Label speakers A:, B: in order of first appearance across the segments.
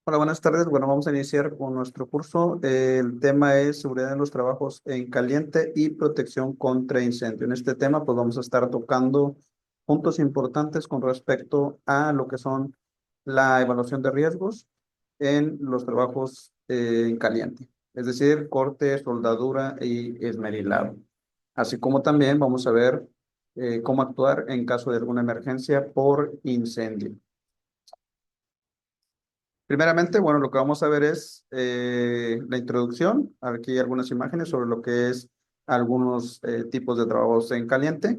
A: Hola, buenas tardes. Bueno, vamos a iniciar con nuestro curso. El tema es seguridad en los trabajos en caliente y protección contra incendio. En este tema, pues vamos a estar tocando puntos importantes con respecto a lo que son la evaluación de riesgos en los trabajos en caliente, es decir, corte, soldadura y esmerilado. Así como también vamos a ver cómo actuar en caso de alguna emergencia por incendio. Primeramente, bueno, lo que vamos a ver es la introducción. Aquí hay algunas imágenes sobre lo que es algunos tipos de trabajos en caliente.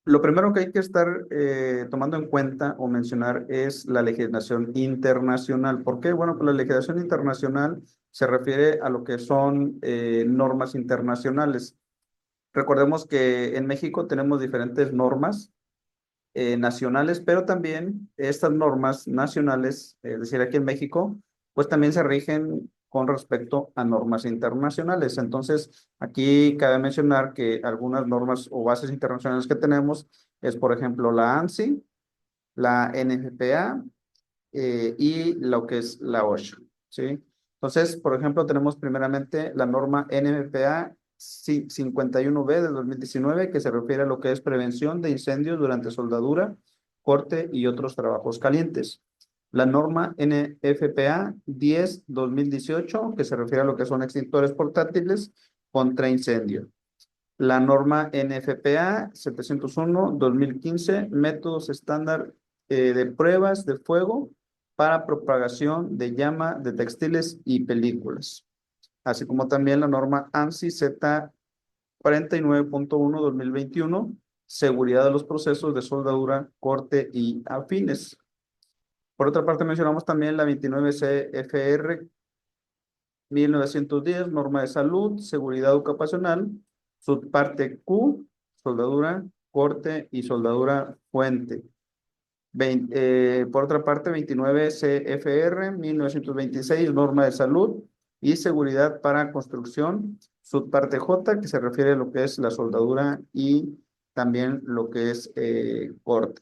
A: Lo primero que hay que estar tomando en cuenta o mencionar es la legislación internacional. ¿Por qué? Bueno, pues la legislación internacional se refiere a lo que son normas internacionales. Recordemos que en México tenemos diferentes normas nacionales, pero también estas normas nacionales, es decir, aquí en México, pues también se rigen con respecto a normas internacionales. Entonces, aquí cabe mencionar que algunas normas o bases internacionales que tenemos es, por ejemplo, la ANSI, la NFPA y lo que es la OSHA, ¿sí? Entonces, por ejemplo, tenemos primeramente la norma NFPA 51B del 2019 que se refiere a lo que es prevención de incendios durante soldadura, corte y otros trabajos calientes. La norma NFPA 10-2018 que se refiere a lo que son extintores portátiles contra incendio. La norma NFPA 701-2015, métodos estándar de pruebas de fuego para propagación de llama de textiles y películas, así como también la norma ANSI Z 49.1-2021, seguridad de los procesos de soldadura, corte y afines. Por otra parte, mencionamos también la 29 CFR 1910, norma de salud, seguridad ocupacional, subparte Q, soldadura, corte y soldadura fuente. Por otra parte, 29 CFR 1926, norma de salud y seguridad para construcción, subparte J, que se refiere a lo que es la soldadura y también lo que es corte.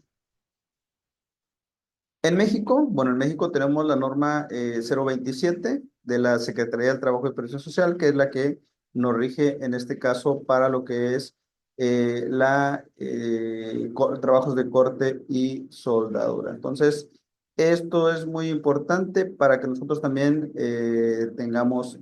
A: En México, bueno, en México tenemos la norma 027 de la Secretaría del Trabajo y Previsión Social, que es la que nos rige en este caso para lo que es trabajos de corte y soldadura. Entonces, esto es muy importante para que nosotros también tengamos.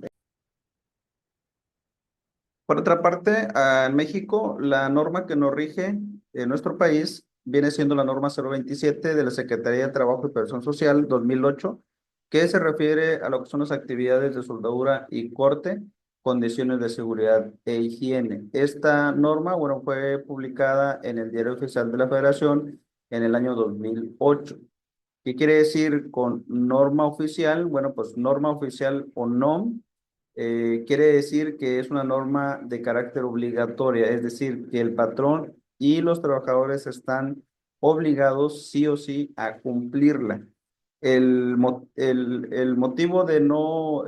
A: Por otra parte, en México, la norma que nos rige en nuestro país viene siendo la norma 027 de la Secretaría de Trabajo y Previsión Social 2008, que se refiere a lo que son las actividades de soldadura y corte, condiciones de seguridad e higiene. Esta norma, bueno, fue publicada en el Diario Oficial de la Federación en el año 2008. ¿Qué quiere decir con norma oficial? Bueno, pues norma oficial o NOM quiere decir que es una norma de carácter obligatoria, es decir, que el patrón y los trabajadores están obligados sí o sí a cumplirla. El motivo de no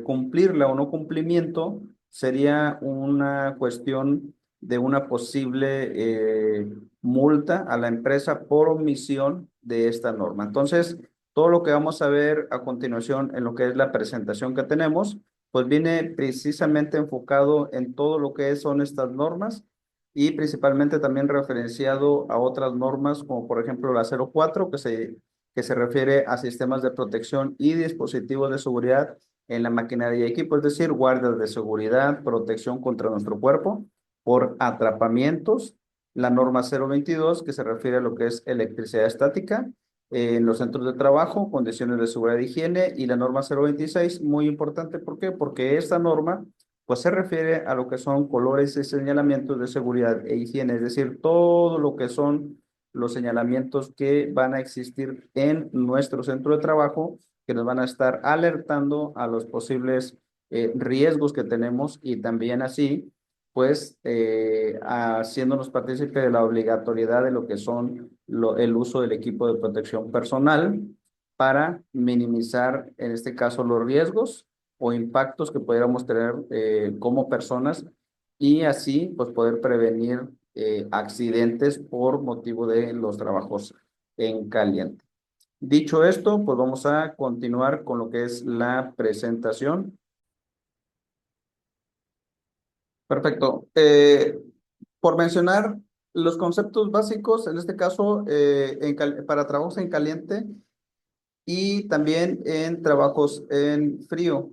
A: cumplirla o no cumplimiento sería una cuestión de una posible multa a la empresa por omisión de esta norma. Entonces, todo lo que vamos a ver a continuación en lo que es la presentación que tenemos, pues viene precisamente enfocado en todo lo que son estas normas y principalmente también referenciado a otras normas como por ejemplo la 04 que se refiere a sistemas de protección y dispositivos de seguridad en la maquinaria y equipo, es decir, guardias de seguridad, protección contra nuestro cuerpo por atrapamientos, la norma 022 que se refiere a lo que es electricidad estática en los centros de trabajo, condiciones de seguridad e higiene, y la norma 026, muy importante, ¿por qué? Porque esta norma, pues se refiere a lo que son colores y señalamientos de seguridad e higiene, es decir, todo lo que son los señalamientos que van a existir en nuestro centro de trabajo, que nos van a estar alertando a los posibles riesgos que tenemos y también así pues haciéndonos partícipe de la obligatoriedad de lo que son el uso del equipo de protección personal para minimizar, en este caso, los riesgos o impactos que pudiéramos tener como personas y así pues poder prevenir accidentes por motivo de los trabajos en caliente. Dicho esto, pues vamos a continuar con lo que es la presentación. Perfecto. Por mencionar los conceptos básicos, en este caso, para trabajos en caliente y también en trabajos en frío.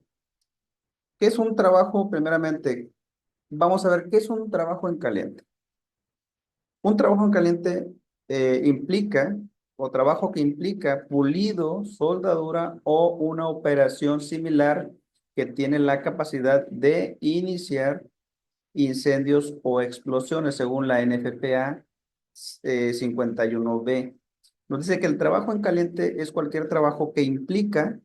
A: ¿Qué es un trabajo? Primeramente, vamos a ver qué es un trabajo en caliente. Un trabajo en caliente implica, o trabajo que implica pulido, soldadura o una operación similar que tiene la capacidad de iniciar incendios o explosiones, según la NFPA 51B. Nos dice que el trabajo en caliente es cualquier trabajo que implica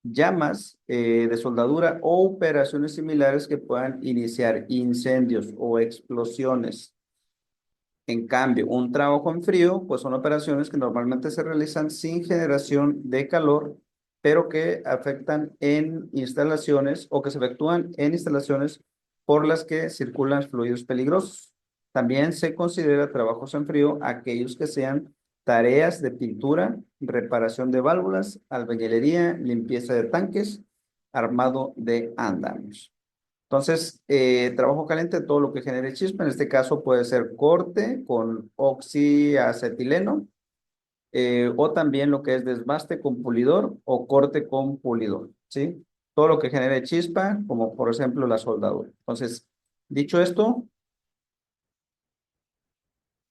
A: llamas de soldadura o operaciones similares que puedan iniciar incendios o explosiones. En cambio, un trabajo en frío, pues son operaciones que normalmente se realizan sin generación de calor, pero que afectan en instalaciones o que se efectúan en instalaciones por las que circulan fluidos peligrosos. También se considera trabajos en frío aquellos que sean tareas de pintura, reparación de válvulas, albañilería, limpieza de tanques, armado de andamios. Entonces, trabajo caliente, todo lo que genere chispa, en este caso puede ser corte con oxiacetileno, o también lo que es desbaste con pulidor o corte con pulidor, ¿sí? Todo lo que genere chispa, como por ejemplo la soldadura. Entonces, dicho esto,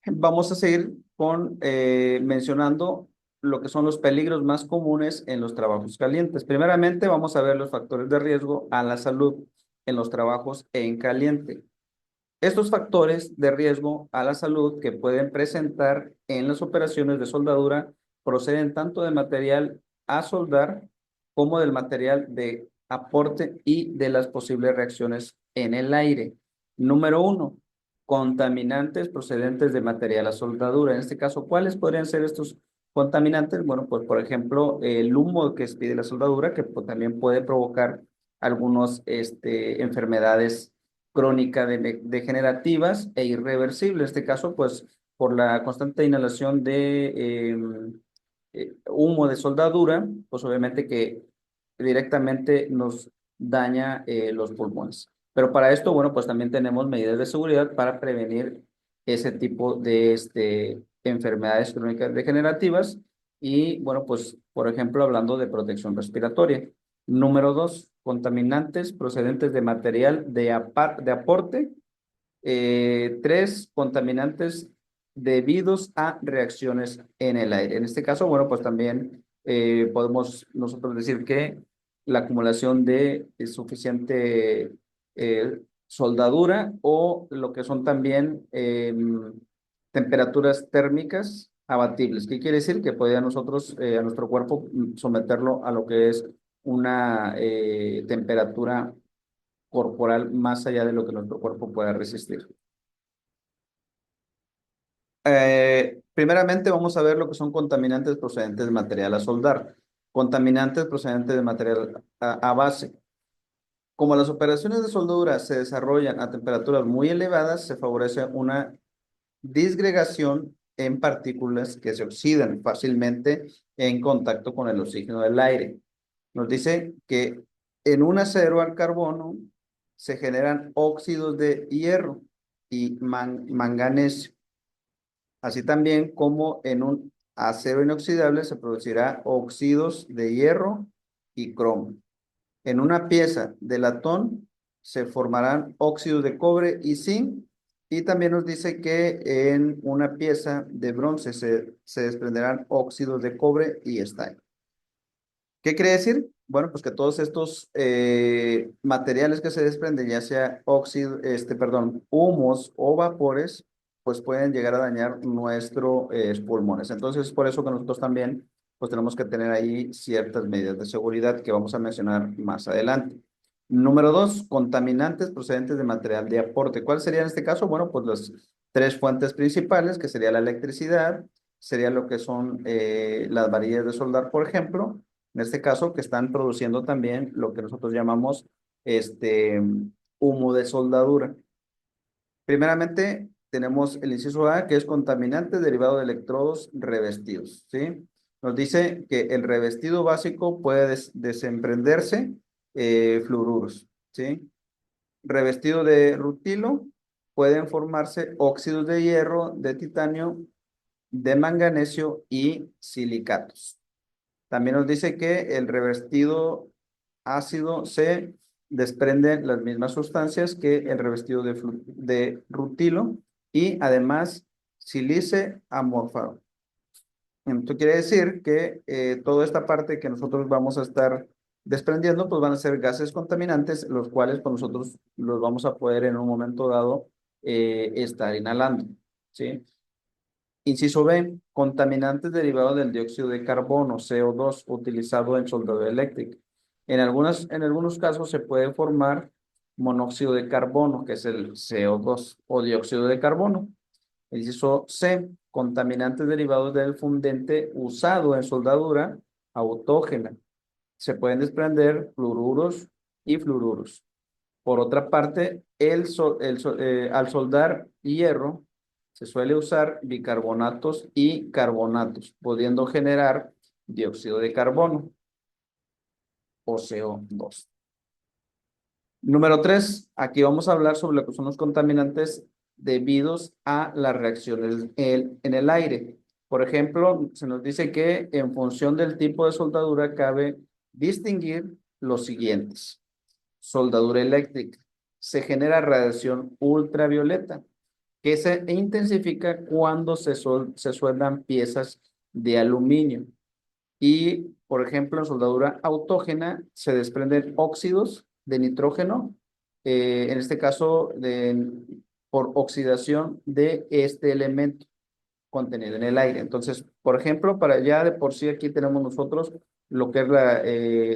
A: vamos a seguir con mencionando lo que son los peligros más comunes en los trabajos calientes. Primeramente, vamos a ver los factores de riesgo a la salud en los trabajos en caliente. Estos factores de riesgo a la salud que pueden presentar en las operaciones de soldadura proceden tanto del material a soldar como del material de aporte y de las posibles reacciones en el aire. Número uno, contaminantes procedentes de material a soldadura. En este caso, ¿cuáles podrían ser estos contaminantes? Bueno, pues por ejemplo, el humo que expide la soldadura, que pues, también puede provocar algunas enfermedades crónicas degenerativas e irreversibles. En este caso, pues por la constante inhalación de humo de soldadura, pues obviamente que directamente nos daña los pulmones. Pero para esto, bueno, pues también tenemos medidas de seguridad para prevenir ese tipo de enfermedades crónicas degenerativas y, bueno, pues, por ejemplo, hablando de protección respiratoria. Número dos, contaminantes procedentes de material de aporte. Tres, contaminantes debidos a reacciones en el aire. En este caso, bueno, pues también podemos nosotros decir que la acumulación de suficiente soldadura o lo que son también temperaturas térmicas abatibles. ¿Qué quiere decir? Que podría nosotros, a nuestro cuerpo, someterlo a lo que es una temperatura corporal más allá de lo que nuestro cuerpo pueda resistir. Primeramente vamos a ver lo que son contaminantes procedentes de material a soldar, contaminantes procedentes de material a base. Como las operaciones de soldadura se desarrollan a temperaturas muy elevadas, se favorece una disgregación en partículas que se oxidan fácilmente en contacto con el oxígeno del aire. Nos dice que en un acero al carbono se generan óxidos de hierro y manganeso. Así también como en un acero inoxidable se producirá óxidos de hierro y cromo. En una pieza de latón se formarán óxidos de cobre y zinc. Y también nos dice que en una pieza de bronce se desprenderán óxidos de cobre y estaño. ¿Qué quiere decir? Bueno, pues que todos estos materiales que se desprenden, ya sea óxido, humos o vapores, pues pueden llegar a dañar nuestros pulmones. Entonces, es por eso que nosotros también, pues tenemos que tener ahí ciertas medidas de seguridad que vamos a mencionar más adelante. Número dos, contaminantes procedentes de material de aporte. ¿Cuál sería en este caso? Bueno, pues las tres fuentes principales, que sería la electricidad, sería lo que son las varillas de soldar, por ejemplo, en este caso, que están produciendo también lo que nosotros llamamos humo de soldadura. Primeramente, tenemos el inciso A, que es contaminante derivado de electrodos revestidos, ¿sí? Nos dice que el revestido básico puede desprenderse fluoruros, ¿sí? Revestido de rutilo, pueden formarse óxidos de hierro, de titanio, de manganesio y silicatos. También nos dice que el revestido ácido se desprenden las mismas sustancias que el revestido de rutilo y además sílice amorfado. Esto quiere decir que toda esta parte que nosotros vamos a estar desprendiendo, pues van a ser gases contaminantes, los cuales pues nosotros los vamos a poder en un momento dado estar inhalando, ¿sí? Inciso B, contaminantes derivados del dióxido de carbono, CO2, utilizado en soldadura eléctrica. En algunos casos se puede formar monóxido de carbono, que es el CO2, o dióxido de carbono. Inciso C, contaminantes derivados del fundente usado en soldadura autógena. Se pueden desprender fluoruros y fluoruros. Por otra parte, al soldar hierro, se suele usar bicarbonatos y carbonatos, pudiendo generar dióxido de carbono o CO2. Número 3, aquí vamos a hablar sobre lo que son los contaminantes debidos a las reacciones en el aire. Por ejemplo, se nos dice que en función del tipo de soldadura cabe distinguir los siguientes. Soldadura eléctrica. Se genera radiación ultravioleta que se intensifica cuando se sueldan piezas de aluminio. Y, por ejemplo, en soldadura autógena se desprenden óxidos de nitrógeno, en este caso por oxidación de este elemento contenido en el aire. Entonces, por ejemplo, para ya de por sí aquí tenemos nosotros lo que es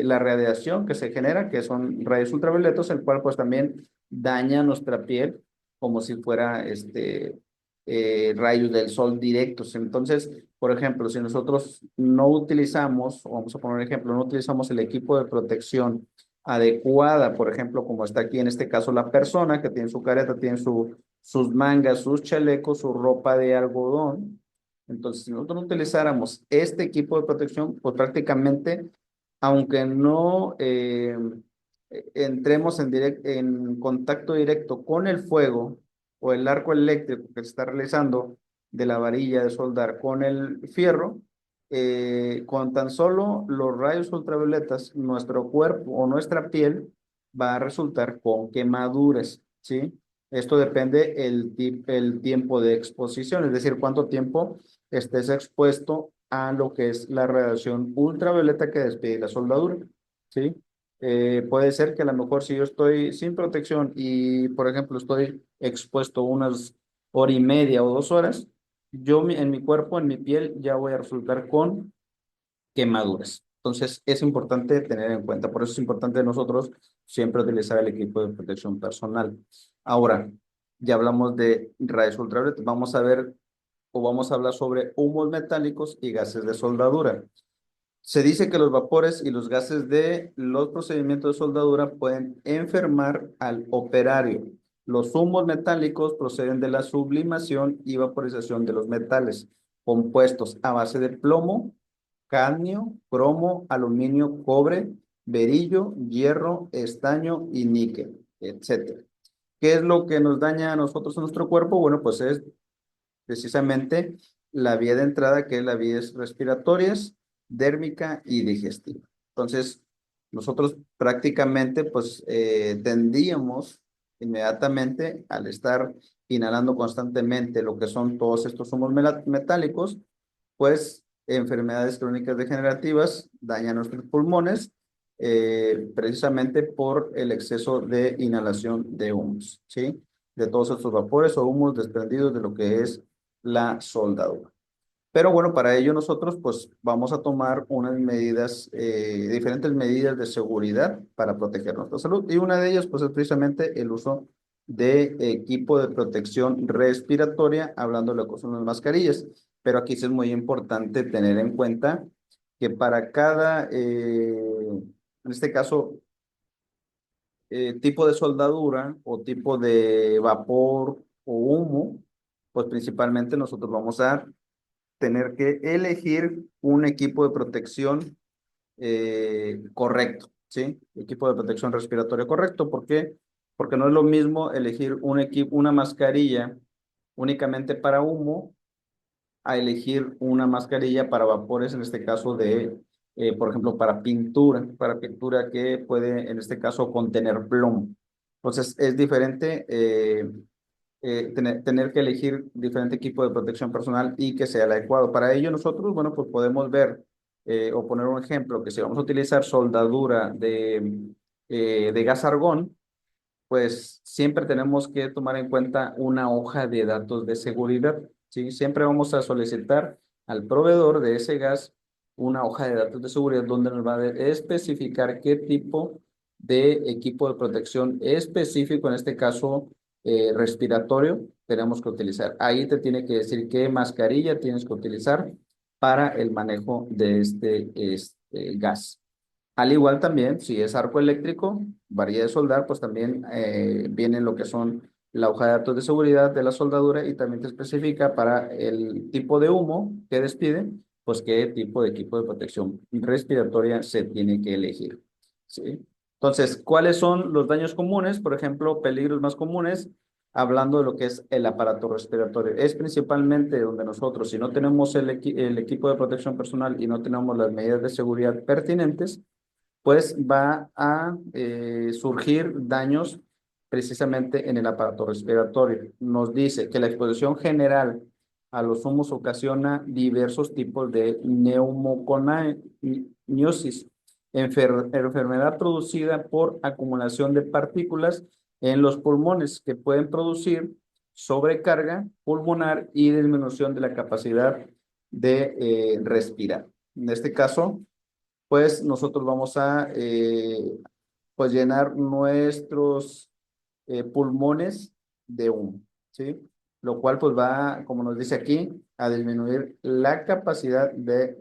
A: la radiación que se genera, que son rayos ultravioletos, el cual pues también daña nuestra piel como si fuera rayos del sol directos. Entonces, por ejemplo, si nosotros no utilizamos, o vamos a poner un ejemplo, no utilizamos el equipo de protección adecuada, por ejemplo, como está aquí en este caso la persona que tiene su careta, tiene sus mangas, sus chalecos, su ropa de algodón. Entonces, si nosotros no utilizáramos este equipo de protección, pues prácticamente, aunque no entremos en contacto directo con el fuego o el arco eléctrico que se está realizando de la varilla de soldar con el fierro, con tan solo los rayos ultravioletas, nuestro cuerpo o nuestra piel va a resultar con quemaduras, ¿sí? Esto depende el tiempo de exposición, es decir, cuánto tiempo estés expuesto a lo que es la radiación ultravioleta que despide la soldadura, ¿sí? Puede ser que a lo mejor si yo estoy sin protección y, por ejemplo, estoy expuesto unas hora y media o 2 horas, en mi cuerpo, en mi piel, ya voy a resultar con quemaduras. Entonces, es importante tener en cuenta. Por eso es importante nosotros siempre utilizar el equipo de protección personal. Ahora, ya hablamos de rayos ultravioletas. Vamos a ver o vamos a hablar sobre humos metálicos y gases de soldadura. Se dice que los vapores y los gases de los procedimientos de soldadura pueden enfermar al operario. Los humos metálicos proceden de la sublimación y vaporización de los metales compuestos a base de plomo, cadmio, cromo, aluminio, cobre, berillo, hierro, estaño y níquel, etcétera. ¿Qué es lo que nos daña a nosotros en nuestro cuerpo? Bueno, pues es precisamente la vía de entrada, que es la vía respiratorias, dérmica y digestiva. Entonces, nosotros prácticamente pues tendríamos inmediatamente al estar inhalando constantemente lo que son todos estos humos metálicos, pues enfermedades crónicas degenerativas dañan nuestros pulmones precisamente por el exceso de inhalación de humos, ¿sí? De todos estos vapores o humos desprendidos de lo que es la soldadura. Pero bueno, para ello nosotros pues vamos a tomar unas medidas, diferentes medidas de seguridad para proteger nuestra salud. Y una de ellas pues es precisamente el uso de equipo de protección respiratoria, hablando de lo que son las mascarillas. Pero aquí sí es muy importante tener en cuenta que para cada, en este caso, tipo de soldadura o tipo de vapor o humo, pues principalmente nosotros vamos a tener que elegir un equipo de protección correcto, ¿sí? Equipo de protección respiratoria correcto. ¿Por qué? Porque no es lo mismo elegir un equipo, una mascarilla únicamente para humo a elegir una mascarilla para vapores, en este caso por ejemplo, para pintura que puede, en este caso, contener plomo. Entonces, es diferente tener que elegir diferente equipo de protección personal y que sea el adecuado. Para ello, nosotros, bueno, pues podemos ver o poner un ejemplo, que si vamos a utilizar soldadura de gas argón, pues siempre tenemos que tomar en cuenta una hoja de datos de seguridad, ¿sí? Siempre vamos a solicitar al proveedor de ese gas una hoja de datos de seguridad donde nos va a especificar qué tipo de equipo de protección específico, en este caso respiratorio, tenemos que utilizar. Ahí te tiene que decir qué mascarilla tienes que utilizar para el manejo de este gas. Al igual también, si es arco eléctrico, varilla de soldar, pues también viene lo que son la hoja de datos de seguridad de la soldadura y también te especifica para el tipo de humo que despide, pues qué tipo de equipo de protección respiratoria se tiene que elegir. ¿Sí? Entonces, ¿cuáles son los daños comunes? Por ejemplo, peligros más comunes, hablando de lo que es el aparato respiratorio. Es principalmente donde nosotros, si no tenemos el equipo de protección personal y no tenemos las medidas de seguridad pertinentes, pues va a surgir daños precisamente en el aparato respiratorio. Nos dice que la exposición general a los humos ocasiona diversos tipos de neumoconiosis, enfermedad producida por acumulación de partículas en los pulmones que pueden producir sobrecarga pulmonar y disminución de la capacidad de respirar. En este caso, pues nosotros vamos a pues llenar nuestros pulmones de humo, ¿sí? Lo cual pues va, como nos dice aquí, a disminuir la capacidad de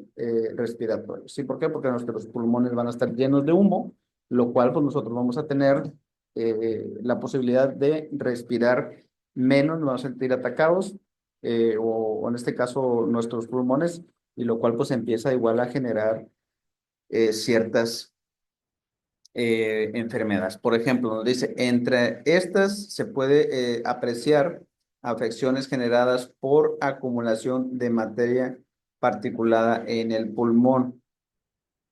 A: respiratoria. ¿Sí? ¿Por qué? Porque nuestros pulmones van a estar llenos de humo, lo cual pues nosotros vamos a tener la posibilidad de respirar menos, nos vamos a sentir atacados, o en este caso nuestros pulmones, y lo cual pues empieza igual a generar ciertas enfermedades. Por ejemplo, nos dice, entre estas se puede apreciar afecciones generadas por acumulación de materia particulada en el pulmón.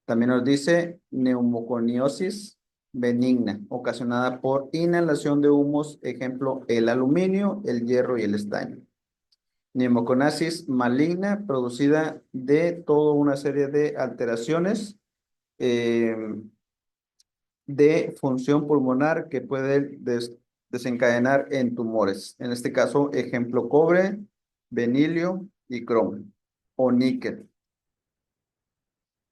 A: También nos dice neumoconiosis benigna, ocasionada por inhalación de humos, ejemplo, el aluminio, el hierro y el estaño. Neumoconasis maligna, producida de toda una serie de alteraciones eh, de función pulmonar que puede desencadenar en tumores. En este caso, ejemplo, cobre, benilio y cromo o níquel.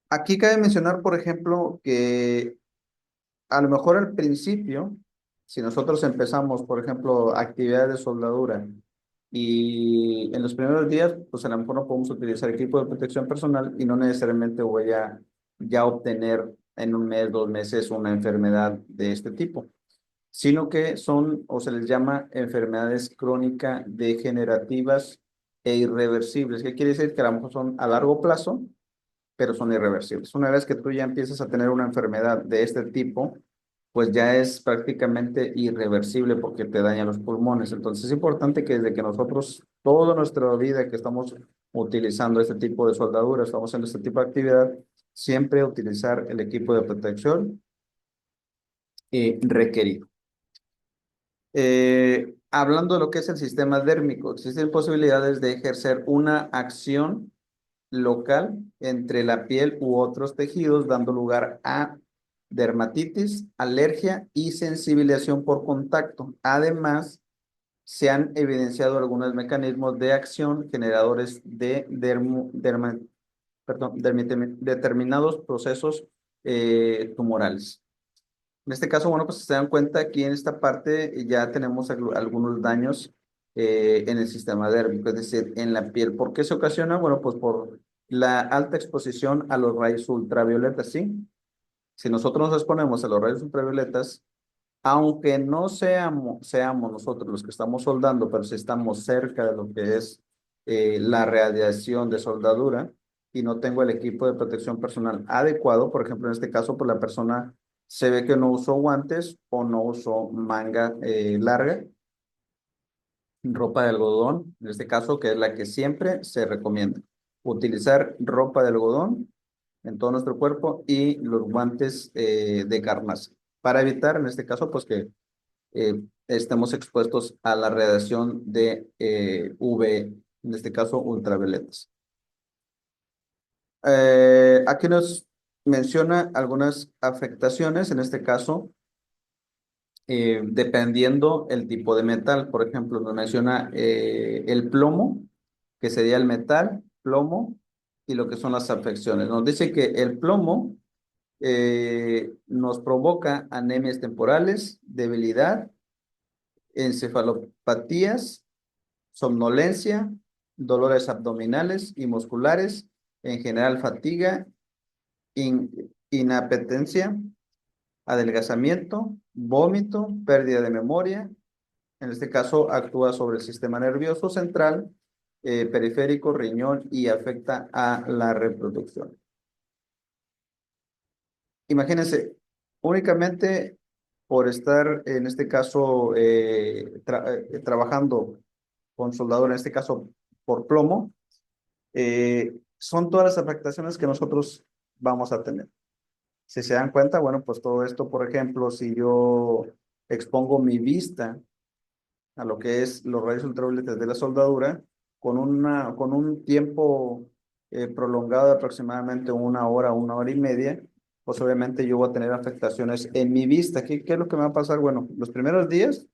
A: Aquí cabe mencionar, por ejemplo, que a lo mejor al principio, si nosotros empezamos, por ejemplo, actividades de soldadura y en los primeros días, pues a lo mejor no podemos utilizar equipo de protección personal y no necesariamente voy a ya obtener en un mes, 2 meses una enfermedad de este tipo, sino que son o se les llama enfermedades crónicas degenerativas e irreversibles. ¿Qué quiere decir? Que a lo mejor son a largo plazo, pero son irreversibles. Una vez que tú ya empiezas a tener una enfermedad de este tipo, pues ya es prácticamente irreversible porque te daña los pulmones. Entonces es importante que desde que nosotros, toda nuestra vida que estamos utilizando este tipo de soldadura, estamos haciendo este tipo de actividad, siempre utilizar el equipo de protección requerido. Hablando de lo que es el sistema dérmico, existen posibilidades de ejercer una acción local entre la piel u otros tejidos, dando lugar a dermatitis, alergia y sensibilización por contacto. Además, se han evidenciado algunos mecanismos de acción generadores de determinados procesos tumorales. En este caso, bueno, pues se dan cuenta aquí en esta parte ya tenemos algunos daños en el sistema dérmico, es decir, en la piel. ¿Por qué se ocasiona? Bueno, pues por la alta exposición a los rayos ultravioletas, ¿sí? Si nosotros nos exponemos a los rayos ultravioletas, aunque no seamos nosotros los que estamos soldando, pero si estamos cerca de lo que es la radiación de soldadura y no tengo el equipo de protección personal adecuado, por ejemplo, en este caso, pues la persona se ve que no usó guantes o no usó manga larga, ropa de algodón, en este caso, que es la que siempre se recomienda. Utilizar ropa de algodón en todo nuestro cuerpo y los guantes de carnas para evitar, en este caso, pues que estemos expuestos a la radiación de UV, en este caso ultravioletas. Aquí nos menciona algunas afectaciones, en este caso, dependiendo el tipo de metal. Por ejemplo, nos menciona el plomo, que sería el metal, plomo, y lo que son las afecciones. Nos dice que el plomo nos provoca anemias temporales, debilidad, encefalopatías, somnolencia, dolores abdominales y musculares, en general fatiga, inapetencia, adelgazamiento, vómito, pérdida de memoria. En este caso, actúa sobre el sistema nervioso central, periférico, riñón y afecta a la reproducción. Imagínense, únicamente por estar, en este caso, trabajando con soldadura, en este caso por plomo, son todas las afectaciones que nosotros vamos a tener. Si se dan cuenta, bueno, pues todo esto, por ejemplo, si yo expongo mi vista a lo que es los rayos ultravioletas de la soldadura, con un tiempo prolongado de aproximadamente una hora y media, pues obviamente yo voy a tener afectaciones en mi vista. ¿Qué es lo que me va a pasar? Bueno, los primeros días,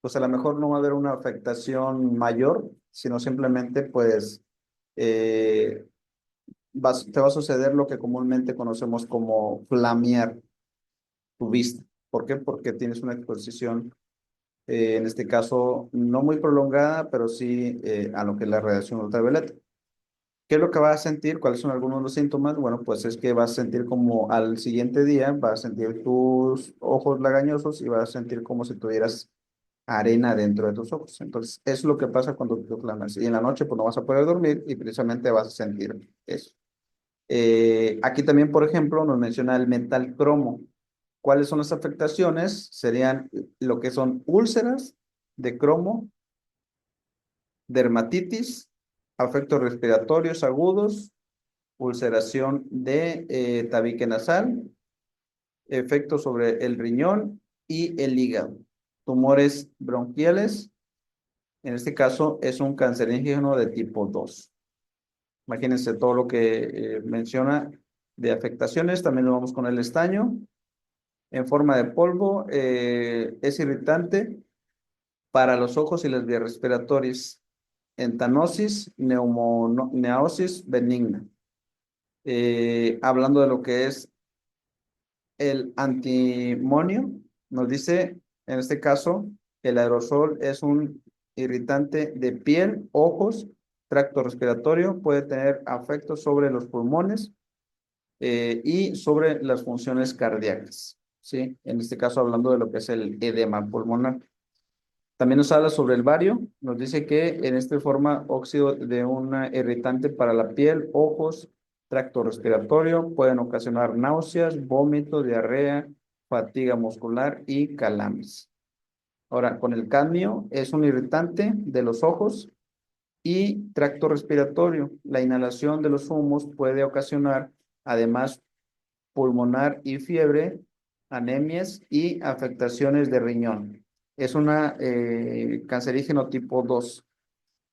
A: pues a lo mejor no va a haber una afectación mayor, sino simplemente pues eh, te va a suceder lo que comúnmente conocemos como flamear tu vista. ¿Por qué? Porque tienes una exposición, en este caso, no muy prolongada, pero sí a lo que es la radiación ultravioleta. ¿Qué es lo que vas a sentir? ¿Cuáles son algunos de los síntomas? Bueno, pues es que vas a sentir como al siguiente día, vas a sentir tus ojos lagañosos y vas a sentir como si tuvieras arena dentro de tus ojos. Entonces, es lo que pasa cuando tú flameas. Y en la noche, pues no vas a poder dormir y precisamente vas a sentir eso. Aquí también, por ejemplo, nos menciona el metal cromo. ¿Cuáles son las afectaciones? Serían lo que son úlceras de cromo, dermatitis, afectos respiratorios agudos, ulceración de tabique nasal, efectos sobre el riñón y el hígado, tumores bronquiales. En este caso es un cancerígeno de tipo 2. Imagínense todo lo que menciona de afectaciones. También lo vamos con el estaño en forma de polvo. Es irritante para los ojos y las vías respiratorias. Entanosis, neosis benigna. Hablando de lo que es el antimonio, nos dice, en este caso, el aerosol es un irritante de piel, ojos, tracto respiratorio, puede tener efectos sobre los pulmones y sobre las funciones cardíacas, ¿sí? En este caso, hablando de lo que es el edema pulmonar. También nos habla sobre el bario, nos dice que en esta forma óxido de un irritante para la piel, ojos, tracto respiratorio, pueden ocasionar náuseas, vómito, diarrea, fatiga muscular y calambres. Ahora, con el cadmio es un irritante de los ojos y tracto respiratorio. La inhalación de los humos puede ocasionar, además, pulmonar y fiebre, anemias y afectaciones de riñón. Es una cancerígeno tipo 2.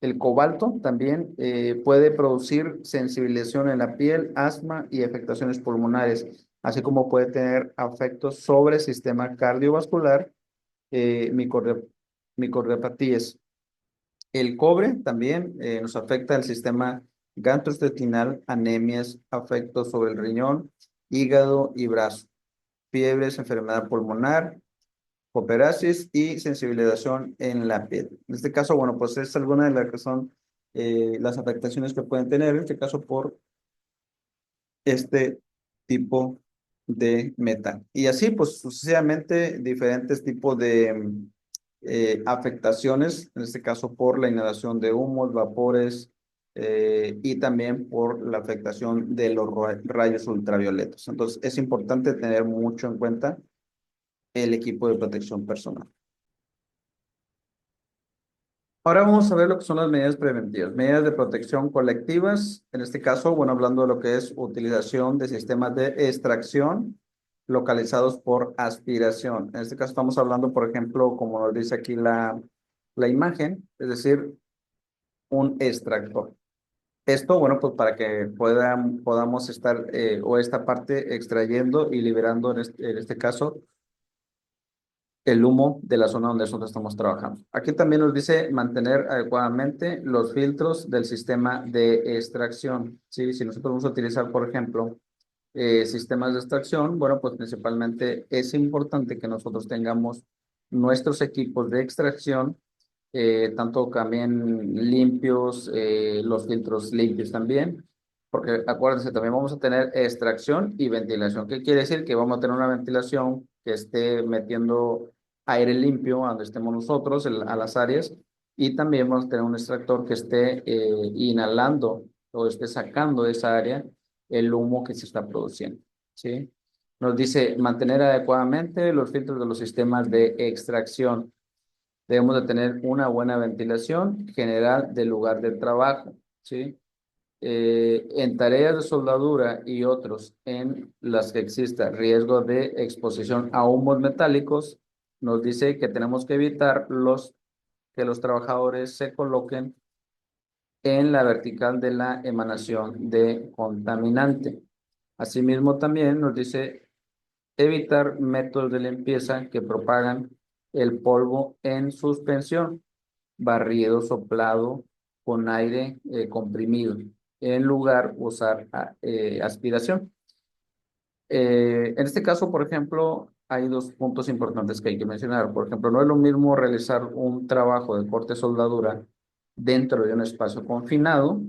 A: El cobalto también puede producir sensibilización en la piel, asma y afectaciones pulmonares, así como puede tener efectos sobre el sistema cardiovascular, micardiopatías. El cobre también nos afecta el sistema gastrointestinal, anemias, afectos sobre el riñón, hígado y brazo, fiebres, enfermedad pulmonar, operasis y sensibilización en la piel. En este caso, bueno, pues es alguna de las que son las afectaciones que pueden tener, en este caso por este tipo de metal. Y así, pues sucesivamente, diferentes tipos afectaciones, en este caso por la inhalación de humos, vapores y también por la afectación de los rayos ultravioletas. Entonces, es importante tener mucho en cuenta el equipo de protección personal. Ahora vamos a ver lo que son las medidas preventivas, medidas de protección colectivas. En este caso, bueno, hablando de lo que es utilización de sistemas de extracción localizados por aspiración. En este caso estamos hablando, por ejemplo, como nos dice aquí la imagen, es decir, un extractor. Esto, bueno, pues para que podamos estar o esta parte extrayendo y liberando en este caso el humo de la zona donde nosotros estamos trabajando. Aquí también nos dice mantener adecuadamente los filtros del sistema de extracción. ¿Sí? Si nosotros vamos a utilizar, por ejemplo, sistemas de extracción, bueno, pues principalmente es importante que nosotros tengamos nuestros equipos de extracción, tanto también limpios, los filtros limpios también, porque acuérdense, también vamos a tener extracción y ventilación. ¿Qué quiere decir? Que vamos a tener una ventilación que esté metiendo aire limpio a donde estemos nosotros, a las áreas, y también vamos a tener un extractor que esté inhalando o esté sacando de esa área el humo que se está produciendo, ¿sí? Nos dice mantener adecuadamente los filtros de los sistemas de extracción. Debemos de tener una buena ventilación general del lugar de trabajo, ¿sí? En tareas de soldadura y otros en las que exista riesgo de exposición a humos metálicos, nos dice que tenemos que evitar que los trabajadores se coloquen en la vertical de la emanación de contaminante. Asimismo, también nos dice evitar métodos de limpieza que propagan el polvo en suspensión, barrido, soplado con aire comprimido. En lugar usar aspiración. En este caso, por ejemplo, hay dos puntos importantes que hay que mencionar. Por ejemplo, no es lo mismo realizar un trabajo de corte soldadura dentro de un espacio confinado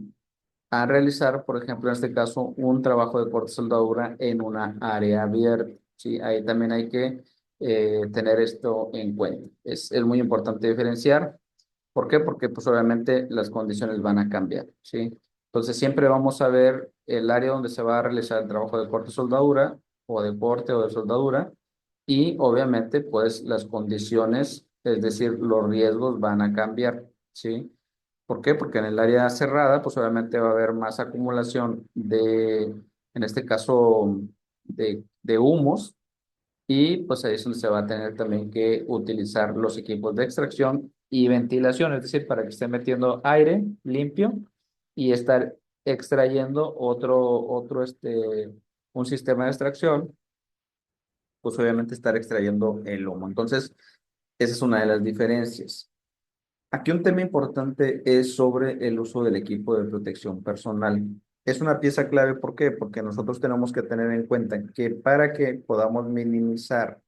A: a realizar, por ejemplo, en este caso, un trabajo de corte soldadura en una área abierta. ¿Sí? Ahí también hay que tener esto en cuenta. Es muy importante diferenciar. ¿Por qué? Porque pues obviamente las condiciones van a cambiar, ¿sí? Entonces siempre vamos a ver el área donde se va a realizar el trabajo de corte soldadura o de corte o de soldadura y obviamente pues las condiciones, es decir, los riesgos van a cambiar, ¿sí? ¿Por qué? Porque en el área cerrada pues obviamente va a haber más acumulación en este caso, de humos y pues ahí es donde se va a tener también que utilizar los equipos de extracción y ventilación, es decir, para que esté metiendo aire limpio y estar extrayendo un sistema de extracción, pues obviamente estar extrayendo el humo. Entonces, esa es una de las diferencias. Aquí un tema importante es sobre el uso del equipo de protección personal. Es una pieza clave, ¿por qué? Porque nosotros tenemos que tener en cuenta que para que podamos minimizar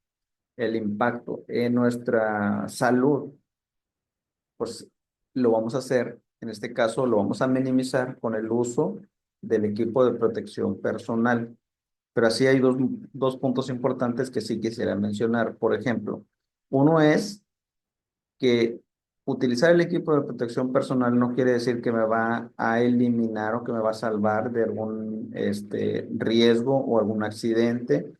A: el impacto en nuestra salud, pues lo vamos a hacer, en este caso lo vamos a minimizar con el uso del equipo de protección personal. Pero así hay dos puntos importantes que sí quisiera mencionar. Por ejemplo, uno es que utilizar el equipo de protección personal no quiere decir que me va a eliminar o que me va a salvar de algún riesgo o algún accidente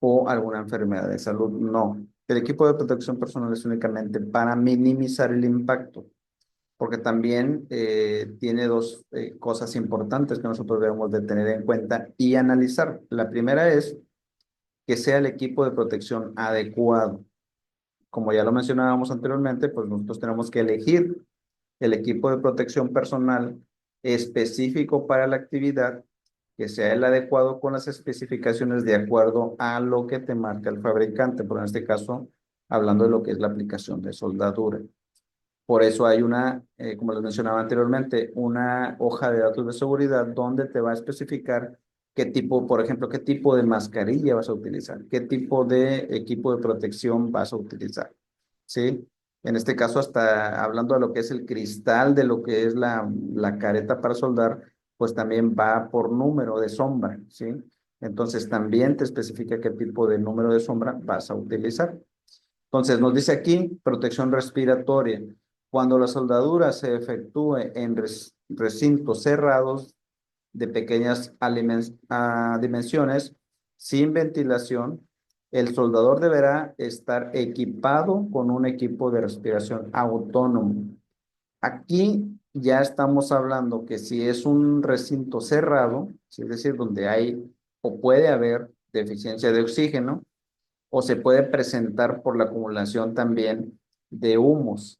A: o alguna enfermedad de salud. No. El equipo de protección personal es únicamente para minimizar el impacto, porque también tiene dos cosas importantes que nosotros debemos de tener en cuenta y analizar. La primera es que sea el equipo de protección adecuado. Como ya lo mencionábamos anteriormente, pues nosotros tenemos que elegir el equipo de protección personal específico para la actividad, que sea el adecuado con las especificaciones de acuerdo a lo que te marca el fabricante, por en este caso, hablando de lo que es la aplicación de soldadura. Por eso hay como les mencionaba anteriormente, una hoja de datos de seguridad donde te va a especificar qué tipo, por ejemplo, qué tipo de mascarilla vas a utilizar, qué tipo de equipo de protección vas a utilizar, ¿sí? En este caso, hasta hablando de lo que es el cristal, de lo que es la careta para soldar, pues también va por número de sombra, ¿sí? Entonces también te especifica qué tipo de número de sombra vas a utilizar. Entonces, nos dice aquí protección respiratoria. Cuando la soldadura se efectúe en recintos cerrados de pequeñas dimensiones, sin ventilación, el soldador deberá estar equipado con un equipo de respiración autónomo. Aquí ya estamos hablando que si es un recinto cerrado, ¿sí? Es decir, donde hay o puede haber deficiencia de oxígeno, o se puede presentar por la acumulación también de humos.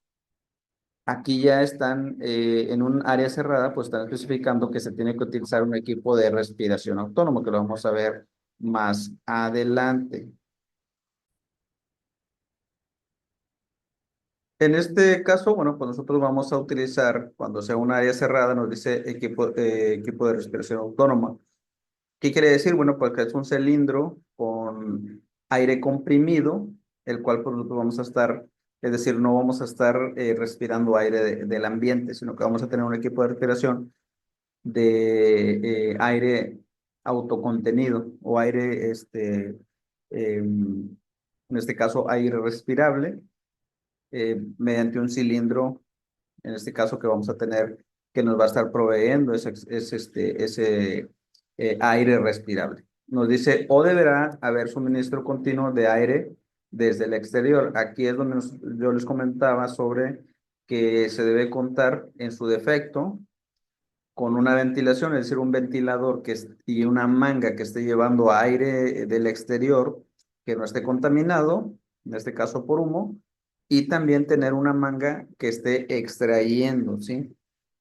A: Aquí ya están en un área cerrada, pues están especificando que se tiene que utilizar un equipo de respiración autónomo, que lo vamos a ver más adelante. En este caso, bueno, pues nosotros vamos a utilizar, cuando sea un área cerrada, nos dice equipo de respiración autónoma. ¿Qué quiere decir? Bueno, porque es un cilindro con aire comprimido, el cual pues nosotros vamos a estar, es decir, no vamos a estar respirando aire del ambiente, sino que vamos a tener un equipo de respiración de aire autocontenido o aire, en este caso, aire respirable, mediante un cilindro, en este caso que vamos a tener, que nos va a estar proveyendo ese aire respirable. Nos dice, o deberá haber suministro continuo de aire desde el exterior. Aquí es donde yo les comentaba sobre que se debe contar en su defecto con una ventilación, es decir, un ventilador y una manga que esté llevando aire del exterior que no esté contaminado, en este caso por humo, y también tener una manga que esté extrayendo, ¿sí?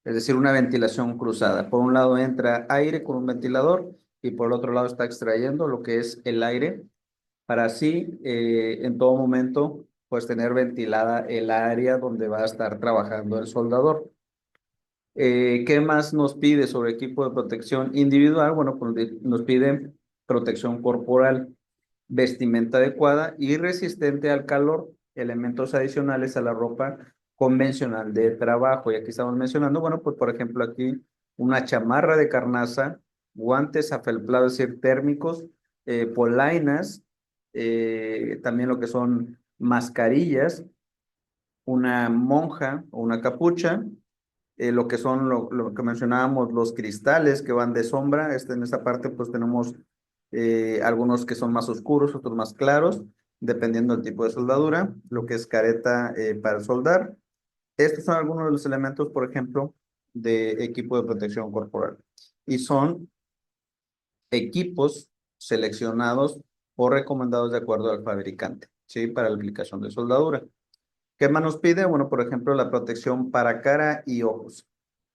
A: Es decir, una ventilación cruzada. Por un lado entra aire con un ventilador y por el otro lado está extrayendo lo que es el aire para así en todo momento pues tener ventilada el área donde va a estar trabajando el soldador. ¿Qué más nos pide sobre equipo de protección individual? Bueno, pues nos pide protección corporal, vestimenta adecuada y resistente al calor, elementos adicionales a la ropa convencional de trabajo. Y aquí estamos mencionando, bueno, pues por ejemplo aquí una chamarra de carnaza, guantes afelplados, es decir, térmicos, polainas, también lo que son mascarillas, una monja o una capucha, lo que son lo que mencionábamos, los cristales que van de sombra. En esta parte pues tenemos algunos que son más oscuros, otros más claros, dependiendo del tipo de soldadura, lo que es careta para soldar. Estos son algunos de los elementos, por ejemplo, de equipo de protección corporal. Y son equipos seleccionados o recomendados de acuerdo al fabricante, ¿sí? Para la aplicación de soldadura. ¿Qué más nos pide? Bueno, por ejemplo, la protección para cara y ojos.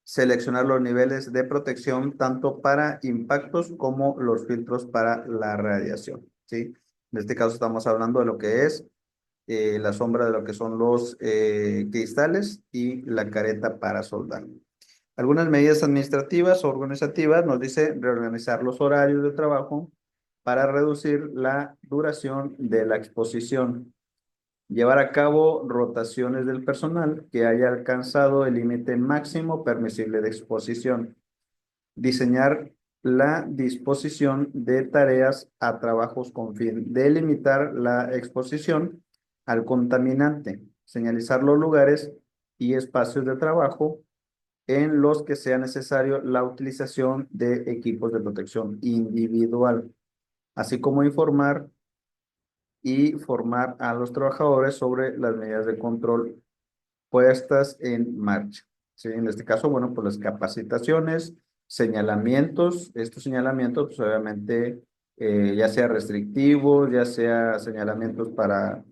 A: Seleccionar los niveles de protección tanto para impactos como los filtros para la radiación, ¿sí? En este caso estamos hablando de lo que es la sombra de lo que son los cristales y la careta para soldar. Algunas medidas administrativas o organizativas nos dice reorganizar los horarios de trabajo para reducir la duración de la exposición. Llevar a cabo rotaciones del personal que haya alcanzado el límite máximo permisible de exposición. Diseñar la disposición de tareas a trabajos con fin de limitar la exposición al contaminante. Señalizar los lugares y espacios de trabajo en los que sea necesario la utilización de equipos de protección individual, así como informar y formar a los trabajadores sobre las medidas de control puestas en marcha. ¿Sí? En este caso, bueno, pues las capacitaciones, señalamientos, estos señalamientos, pues obviamente, ya sea restrictivos, ya sea señalamientos para,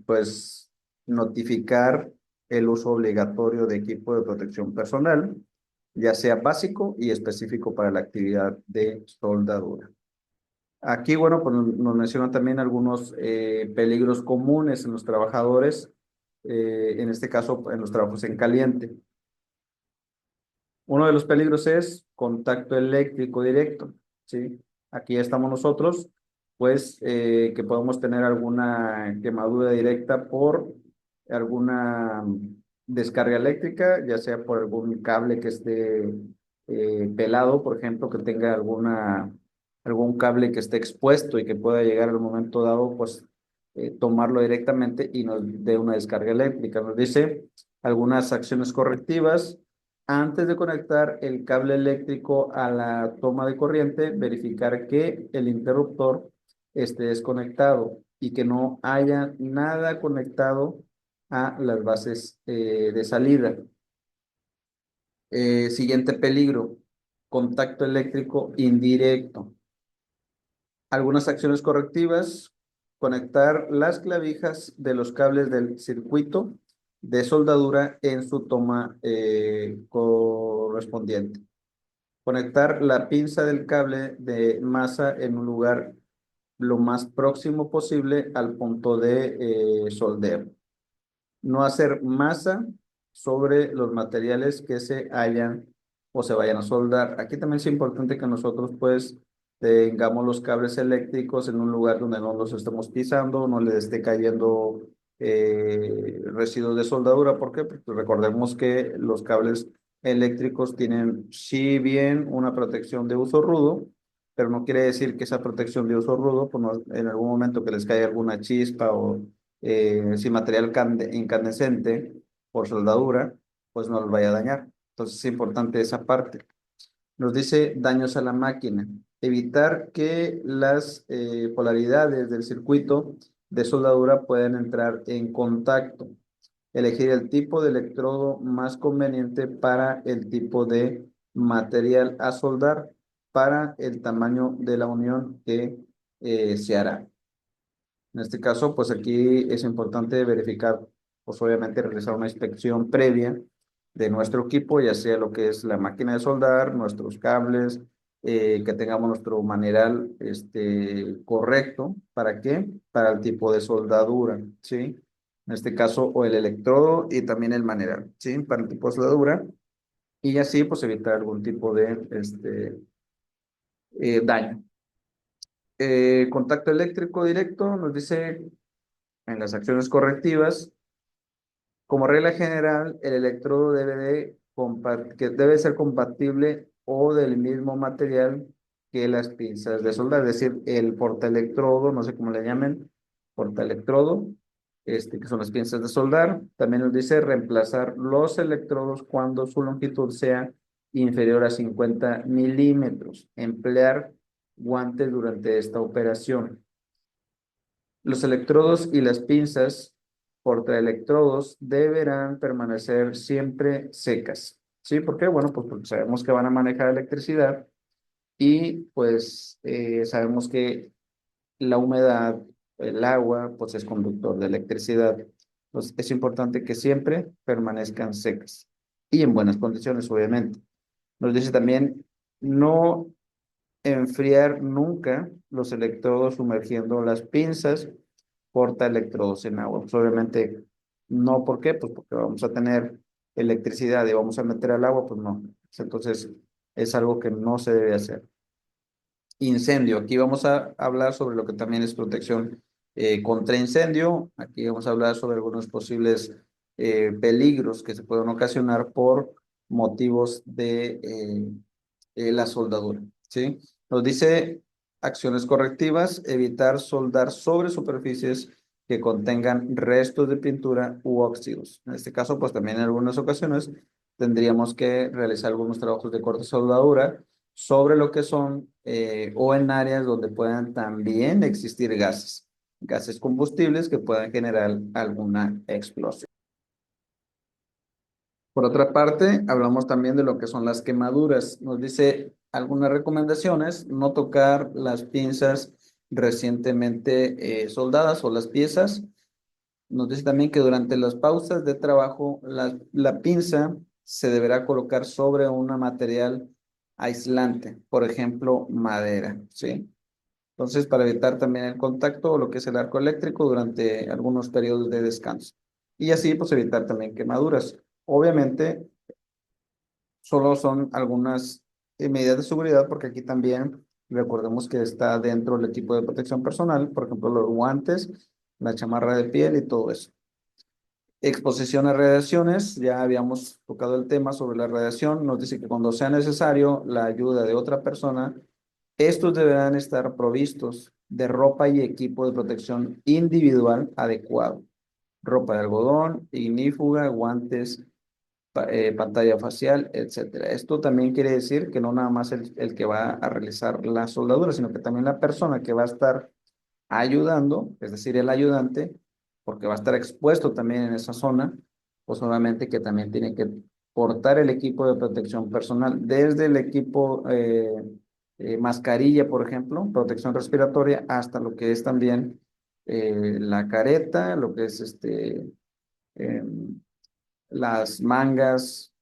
A: pues, notificar el uso obligatorio de equipo de protección personal, ya sea básico y específico para la actividad de soldadura. Aquí, bueno, pues nos mencionan también algunos peligros comunes en los trabajadores, en este caso en los trabajos en caliente. Uno de los peligros es contacto eléctrico directo, ¿sí? Aquí estamos nosotros, pues que podemos tener alguna quemadura directa por alguna descarga eléctrica, ya sea por algún cable que esté pelado, por ejemplo, que tenga algún cable que esté expuesto y que pueda llegar al momento dado, pues tomarlo directamente y nos dé una descarga eléctrica. Nos dice algunas acciones correctivas. Antes de conectar el cable eléctrico a la toma de corriente, verificar que el interruptor esté desconectado y que no haya nada conectado a las bases de salida. Siguiente peligro, contacto eléctrico indirecto. Algunas acciones correctivas, conectar las clavijas de los cables del circuito de soldadura en su toma correspondiente. Conectar la pinza del cable de masa en un lugar lo más próximo posible al punto de soldeo. No hacer masa sobre los materiales que se hayan o se vayan a soldar. Aquí también es importante que nosotros pues tengamos los cables eléctricos en un lugar donde no los estemos pisando, no les esté cayendo residuos de soldadura. ¿Por qué? Porque recordemos que los cables eléctricos tienen, si bien una protección de uso rudo, pero no quiere decir que esa protección de uso rudo, pues en algún momento que les caiga alguna chispa o si material incandescente por soldadura, pues no los vaya a dañar. Entonces es importante esa parte. Nos dice daños a la máquina. Evitar que las polaridades del circuito de soldadura puedan entrar en contacto. Elegir el tipo de electrodo más conveniente para el tipo de material a soldar para el tamaño de la unión que se hará. En este caso, pues aquí es importante verificar, pues obviamente realizar una inspección previa de nuestro equipo, ya sea lo que es la máquina de soldar, nuestros cables, que tengamos nuestro maneral correcto. ¿Para qué? Para el tipo de soldadura, ¿sí? En este caso, o el electrodo y también el maneral, ¿sí? Para el tipo de soldadura. Y así, pues evitar algún tipo de daño. Contacto eléctrico directo nos dice en las acciones correctivas, como regla general, el electrodo que debe ser compatible o del mismo material que las pinzas de soldar, es decir, el portaelectrodo, no sé cómo le llamen, portaelectrodo, que son las pinzas de soldar. También nos dice reemplazar los electrodos cuando su longitud sea inferior a 50 milímetros. Emplear guantes durante esta operación. Los electrodos y las pinzas portaelectrodos deberán permanecer siempre secas. ¿Sí? ¿Por qué? Bueno, pues porque sabemos que van a manejar electricidad y pues sabemos que la humedad, el agua, pues es conductor de electricidad. Entonces es importante que siempre permanezcan secas y en buenas condiciones, obviamente. Nos dice también no enfriar nunca los electrodos sumergiendo las pinzas porta electrodos en agua. Pues obviamente no, ¿por qué? Pues porque vamos a tener electricidad y vamos a meter al agua, pues no. Entonces es algo que no se debe hacer. Incendio. Aquí vamos a hablar sobre lo que también es protección contra incendio. Aquí vamos a hablar sobre algunos posibles peligros que se pueden ocasionar por motivos de la soldadura, ¿sí? Nos dice acciones correctivas, evitar soldar sobre superficies que contengan restos de pintura u óxidos. En este caso, pues también en algunas ocasiones tendríamos que realizar algunos trabajos de corte soldadura sobre lo que son o en áreas donde puedan también existir gases combustibles que puedan generar alguna explosión. Por otra parte, hablamos también de lo que son las quemaduras. Nos dice algunas recomendaciones: no tocar las pinzas recientemente soldadas o las piezas. Nos dice también que durante las pausas de trabajo, la pinza se deberá colocar sobre un material aislante, por ejemplo, madera, ¿sí? Entonces, para evitar también el contacto o lo que es el arco eléctrico durante algunos periodos de descanso. Y así, pues, evitar también quemaduras. Obviamente, solo son algunas medidas de seguridad, porque aquí también recordemos que está dentro del equipo de protección personal, por ejemplo, los guantes, la chamarra de piel y todo eso. Exposición a radiaciones, ya habíamos tocado el tema sobre la radiación. Nos dice que cuando sea necesario la ayuda de otra persona, estos deberán estar provistos de ropa y equipo de protección individual adecuado. Ropa de algodón, ignífuga, guantes, pantalla facial, etcétera. Esto también quiere decir que no nada más el que va a realizar la soldadura, sino que también la persona que va a estar ayudando, es decir, el ayudante, porque va a estar expuesto también en esa zona, pues obviamente que también tiene que portar el equipo de protección personal, desde el equipo mascarilla, por ejemplo, protección respiratoria, hasta lo que es también la careta, lo que es em, las mangas,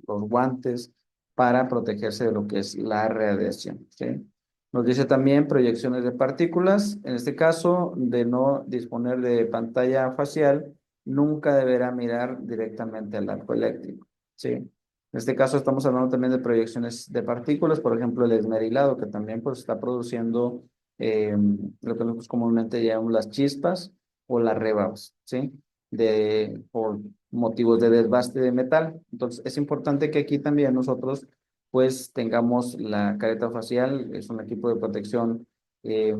A: los guantes, para protegerse de lo que es la radiación, ¿sí? Nos dice también proyecciones de partículas. En este caso, de no disponer de pantalla facial, nunca deberá mirar directamente al arco eléctrico, ¿sí? En este caso estamos hablando también de proyecciones de partículas, por ejemplo, el esmerilado, que también pues, está produciendo lo que nosotros comúnmente llamamos las chispas o las rebabas, ¿sí? Por motivos de desbaste de metal. Entonces, es importante que aquí también nosotros pues tengamos la careta facial, es un equipo de protección eh,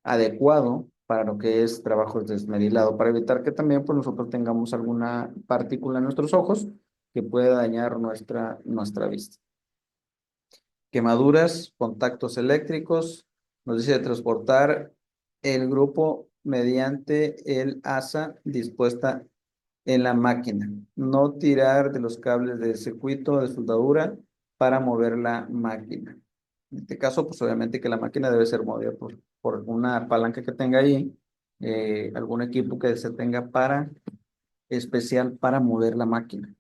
A: adecuado para lo que es trabajos de esmerilado, para evitar que también pues nosotros tengamos alguna partícula en nuestros ojos que pueda dañar nuestra vista. Quemaduras, contactos eléctricos, nos dice transportar el grupo mediante el asa dispuesta en la máquina. No tirar de los cables de circuito de soldadura para mover la máquina. En este caso, pues obviamente que la máquina debe ser movida por una palanca que tenga ahí, algún equipo que se tenga especial para mover la máquina.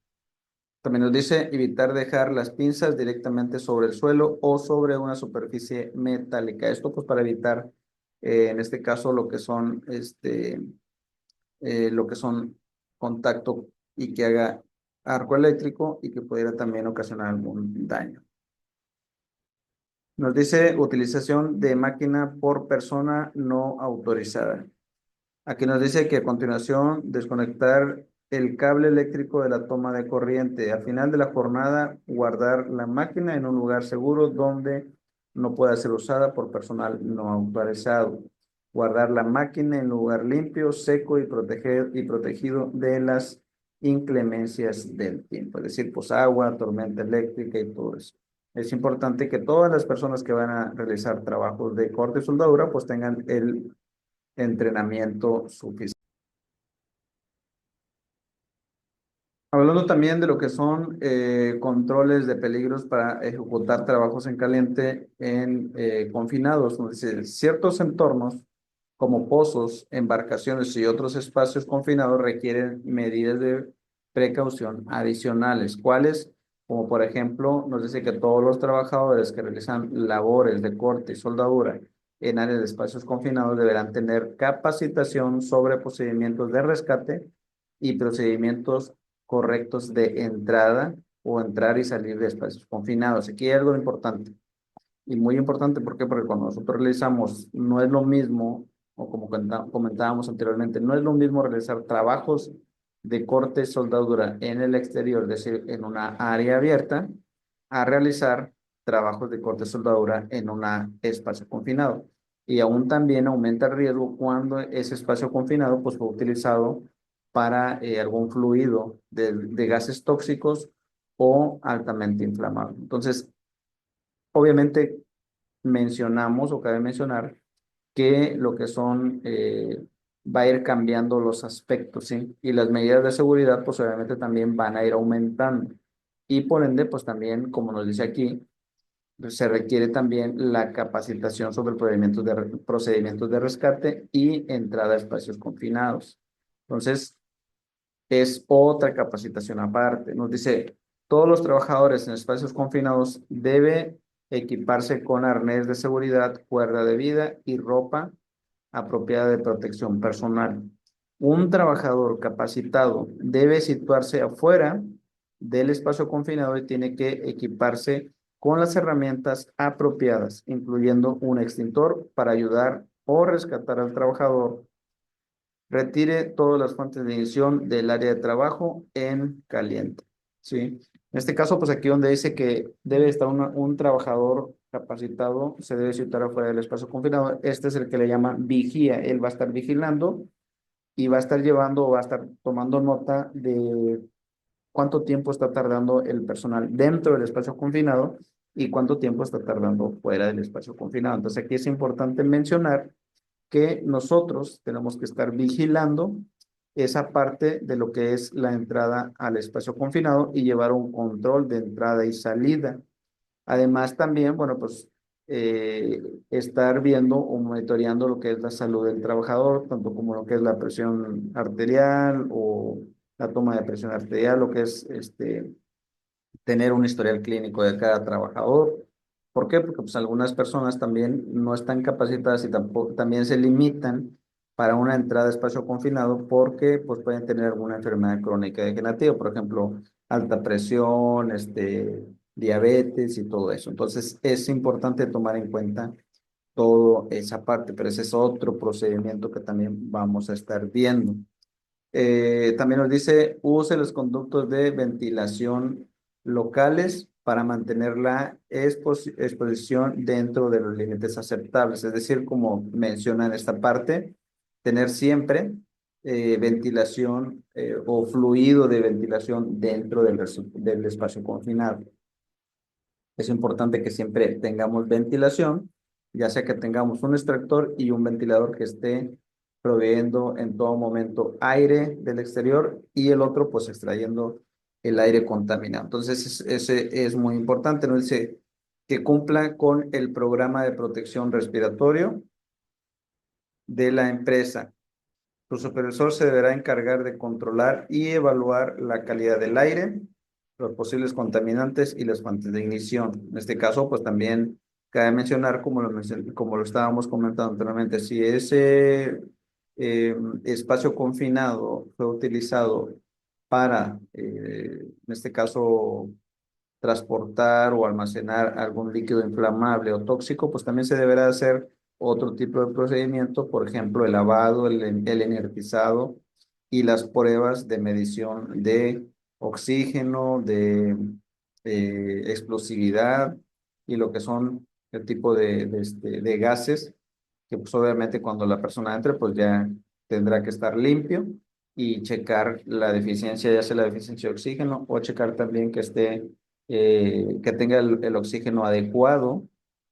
A: También nos dice evitar dejar las pinzas directamente sobre el suelo o sobre una superficie metálica. Esto pues para evitar, en este caso, lo que son contacto y que haga arco eléctrico y que pudiera también ocasionar algún daño. Nos dice utilización de máquina por persona no autorizada. Aquí nos dice que a continuación desconectar el cable eléctrico de la toma de corriente. Al final de la jornada, guardar la máquina en un lugar seguro donde no pueda ser usada por personal no autorizado. Guardar la máquina en un lugar limpio, seco y protegido de las inclemencias del tiempo. Es decir, pues agua, tormenta eléctrica y todo eso. Es importante que todas las personas que van a realizar trabajos de corte y soldadura pues tengan el entrenamiento suficiente. Hablando también de lo que son controles de peligros para ejecutar trabajos en caliente en confinados, ¿no? Dice, ciertos entornos como pozos, embarcaciones y otros espacios confinados requieren medidas de precaución adicionales. ¿Cuáles? Como por ejemplo, nos dice que todos los trabajadores que realizan labores de corte y soldadura en áreas de espacios confinados deberán tener capacitación sobre procedimientos de rescate y procedimientos correctos de entrada o entrar y salir de espacios confinados. Aquí hay algo importante y muy importante, ¿por qué? Porque cuando nosotros realizamos, no es lo mismo, o como comentábamos anteriormente, no es lo mismo realizar trabajos de corte y soldadura en el exterior, es decir, en una área abierta, a realizar trabajos de corte y soldadura en un espacio confinado. Y aún también aumenta el riesgo cuando ese espacio confinado pues, fue utilizado para algún fluido de gases tóxicos o altamente inflamable. Entonces, obviamente mencionamos o cabe mencionar que lo que son, va a ir cambiando los aspectos, ¿sí? Y las medidas de seguridad, pues obviamente también van a ir aumentando. Y por ende, pues también, como nos dice aquí, pues, se requiere también la capacitación sobre procedimientos de rescate y entrada a espacios confinados. Entonces, es otra capacitación aparte. Nos dice, todos los trabajadores en espacios confinados debe equiparse con arnés de seguridad, cuerda de vida y ropa apropiada de protección personal. Un trabajador capacitado debe situarse afuera del espacio confinado y tiene que equiparse con las herramientas apropiadas, incluyendo un extintor para ayudar o rescatar al trabajador. Retire todas las fuentes de ignición del área de trabajo en caliente, ¿sí? En este caso, pues aquí donde dice que debe estar un trabajador capacitado se debe situar afuera del espacio confinado. Este es el que le llaman vigía. Él va a estar vigilando y va a estar llevando o va a estar tomando nota de cuánto tiempo está tardando el personal dentro del espacio confinado y cuánto tiempo está tardando fuera del espacio confinado. Entonces aquí es importante mencionar que nosotros tenemos que estar vigilando esa parte de lo que es la entrada al espacio confinado y llevar un control de entrada y salida. Además, también, bueno, pues estar viendo o monitoreando lo que es la salud del trabajador, tanto como lo que es la presión arterial o la toma de presión arterial, lo que es tener un historial clínico de cada trabajador. ¿Por qué? Porque pues algunas personas también no están capacitadas y tampoco, también se limitan para una entrada a espacio confinado porque pues pueden tener alguna enfermedad crónica degenerativa, por ejemplo, alta presión, diabetes y todo eso. Entonces es importante tomar en cuenta toda esa parte, pero ese es otro procedimiento que también vamos a estar viendo. También nos dice, use los conductos de ventilación locales para mantener la exposición dentro de los límites aceptables. Es decir, como menciona en esta parte, tener siempre ventilación o fluido de ventilación dentro del espacio confinado. Es importante que siempre tengamos ventilación, ya sea que tengamos un extractor y un ventilador que esté proveyendo en todo momento aire del exterior y el otro pues extrayendo el aire contaminado. Entonces, ese es muy importante, ¿no? Dice que cumpla con el programa de protección respiratorio de la empresa. Su supervisor se deberá encargar de controlar y evaluar la calidad del aire, los posibles contaminantes y las fuentes de ignición. En este caso, pues también cabe mencionar, como lo estábamos comentando anteriormente, si ese espacio confinado fue utilizado para, en este caso, transportar o almacenar algún líquido inflamable o tóxico, pues también se deberá hacer otro tipo de procedimiento, por ejemplo, el lavado, el inertizado y las pruebas de medición de oxígeno, de explosividad y lo que son el tipo de gases, que pues obviamente cuando la persona entre, pues ya tendrá que estar limpio y checar la deficiencia, ya sea la deficiencia de oxígeno o checar también que tenga el oxígeno adecuado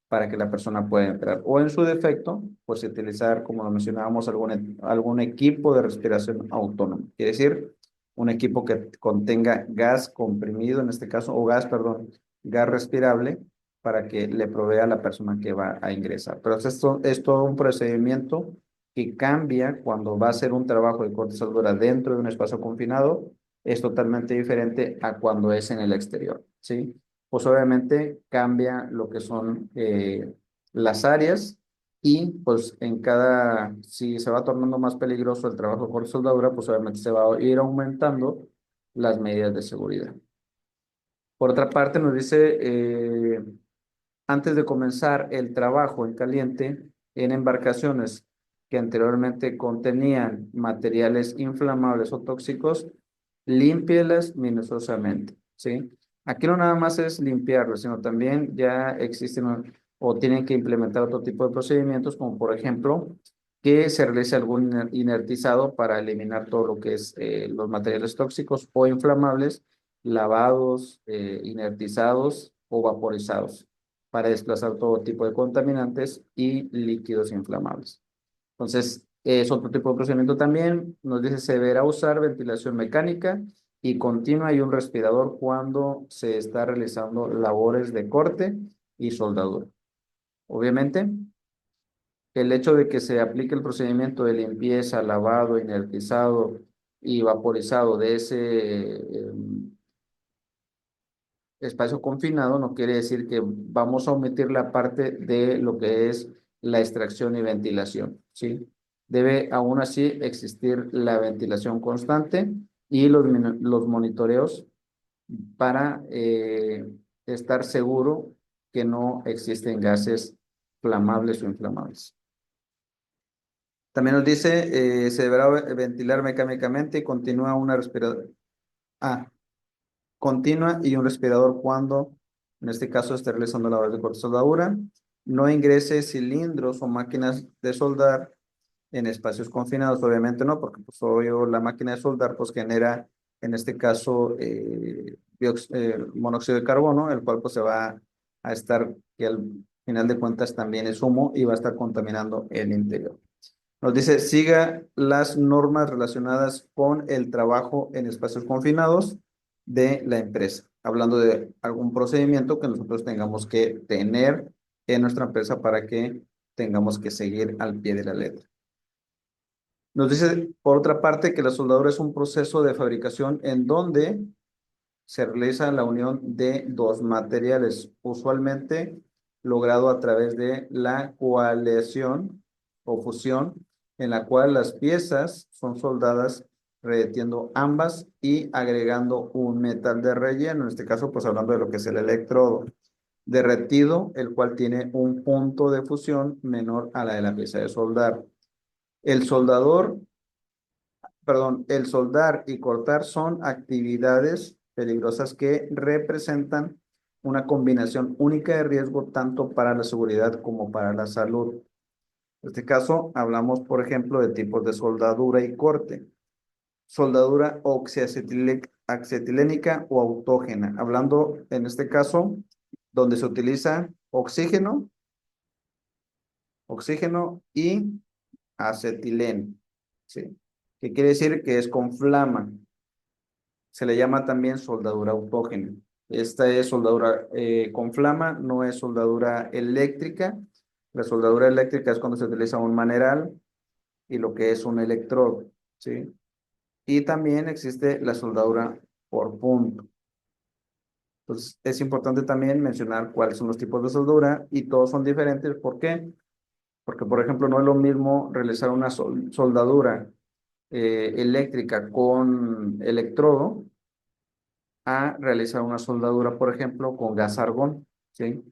A: para que la persona pueda entrar. O en su defecto, pues utilizar, como lo mencionábamos, algún equipo de respiración autónoma. Quiere decir, un equipo que contenga gas comprimido, en este caso, o gas, perdón, gas respirable, para que le provea a la persona que va a ingresar. Pero esto es todo un procedimiento que cambia cuando va a hacer un trabajo de corte y soldadura dentro de un espacio confinado, es totalmente diferente a cuando es en el exterior, ¿sí? Pues obviamente cambia lo que son las áreas y pues si se va tornando más peligroso el trabajo por soldadura, pues obviamente se va a ir aumentando las medidas de seguridad. Por otra parte, nos dice, antes de comenzar el trabajo en caliente en embarcaciones que anteriormente contenían materiales inflamables o tóxicos, límpielas minuciosamente, ¿sí? Aquí no nada más es limpiarlas, sino también ya existen o tienen que implementar otro tipo de procedimientos, como por ejemplo, que se realice algún inertizado para eliminar todo lo que es los materiales tóxicos o inflamables, lavados, inertizados o vaporizados para desplazar todo tipo de contaminantes y líquidos inflamables. Entonces, es otro tipo de procedimiento también. Nos dice, se deberá usar ventilación mecánica y continua y un respirador cuando se está realizando labores de corte y soldadura. Obviamente, el hecho de que se aplique el procedimiento de limpieza, lavado, inertizado y vaporizado de ese espacio confinado no quiere decir que vamos a omitir la parte de lo que es la extracción y ventilación, ¿sí? Debe aún así existir la ventilación constante y los monitoreos para estar seguro que no existen gases flamables o inflamables. También nos dice, se deberá ventilar mecánicamente y continúa una respiración. Ah, continua y un respirador cuando en este caso esté realizando labores de corte y soldadura, no ingrese cilindros o máquinas de soldar en espacios confinados, obviamente no, porque pues obvio la máquina de soldar pues genera, en este caso, monóxido de carbono, el cual pues se va a estar, que al final de cuentas también es humo y va a estar contaminando el interior. Nos dice, siga las normas relacionadas con el trabajo en espacios confinados de la empresa, hablando de algún procedimiento que nosotros tengamos que tener en nuestra empresa para que tengamos que seguir al pie de la letra. Nos dice, por otra parte, que la soldadura es un proceso de fabricación en donde se realiza la unión de dos materiales, usualmente logrado a través de la coaleación o fusión, en la cual las piezas son soldadas revestiendo ambas y agregando un metal de relleno, en este caso, pues hablando de lo que es el electrodo derretido, el cual tiene un punto de fusión menor a la de la pieza de soldar. El soldador el soldar y cortar son actividades peligrosas que representan una combinación única de riesgo tanto para la seguridad como para la salud. En este caso, hablamos, por ejemplo, de tipos de soldadura y corte. Soldadura oxiacetilénica o autógena. Hablando, en este caso, donde se utiliza oxígeno y acetileno. ¿Sí? ¿Qué quiere decir? Que es con flama. Se le llama también soldadura autógena. Esta es soldadura con flama, no es soldadura eléctrica. La soldadura eléctrica es cuando se utiliza un maneral y lo que es un electrodo, ¿sí? Y también existe la soldadura por punto. Entonces, es importante también mencionar cuáles son los tipos de soldadura y todos son diferentes. ¿Por qué? Porque, por ejemplo, no es lo mismo realizar una soldadura eléctrica con electrodo a realizar una soldadura, por ejemplo, con gas argón, ¿sí?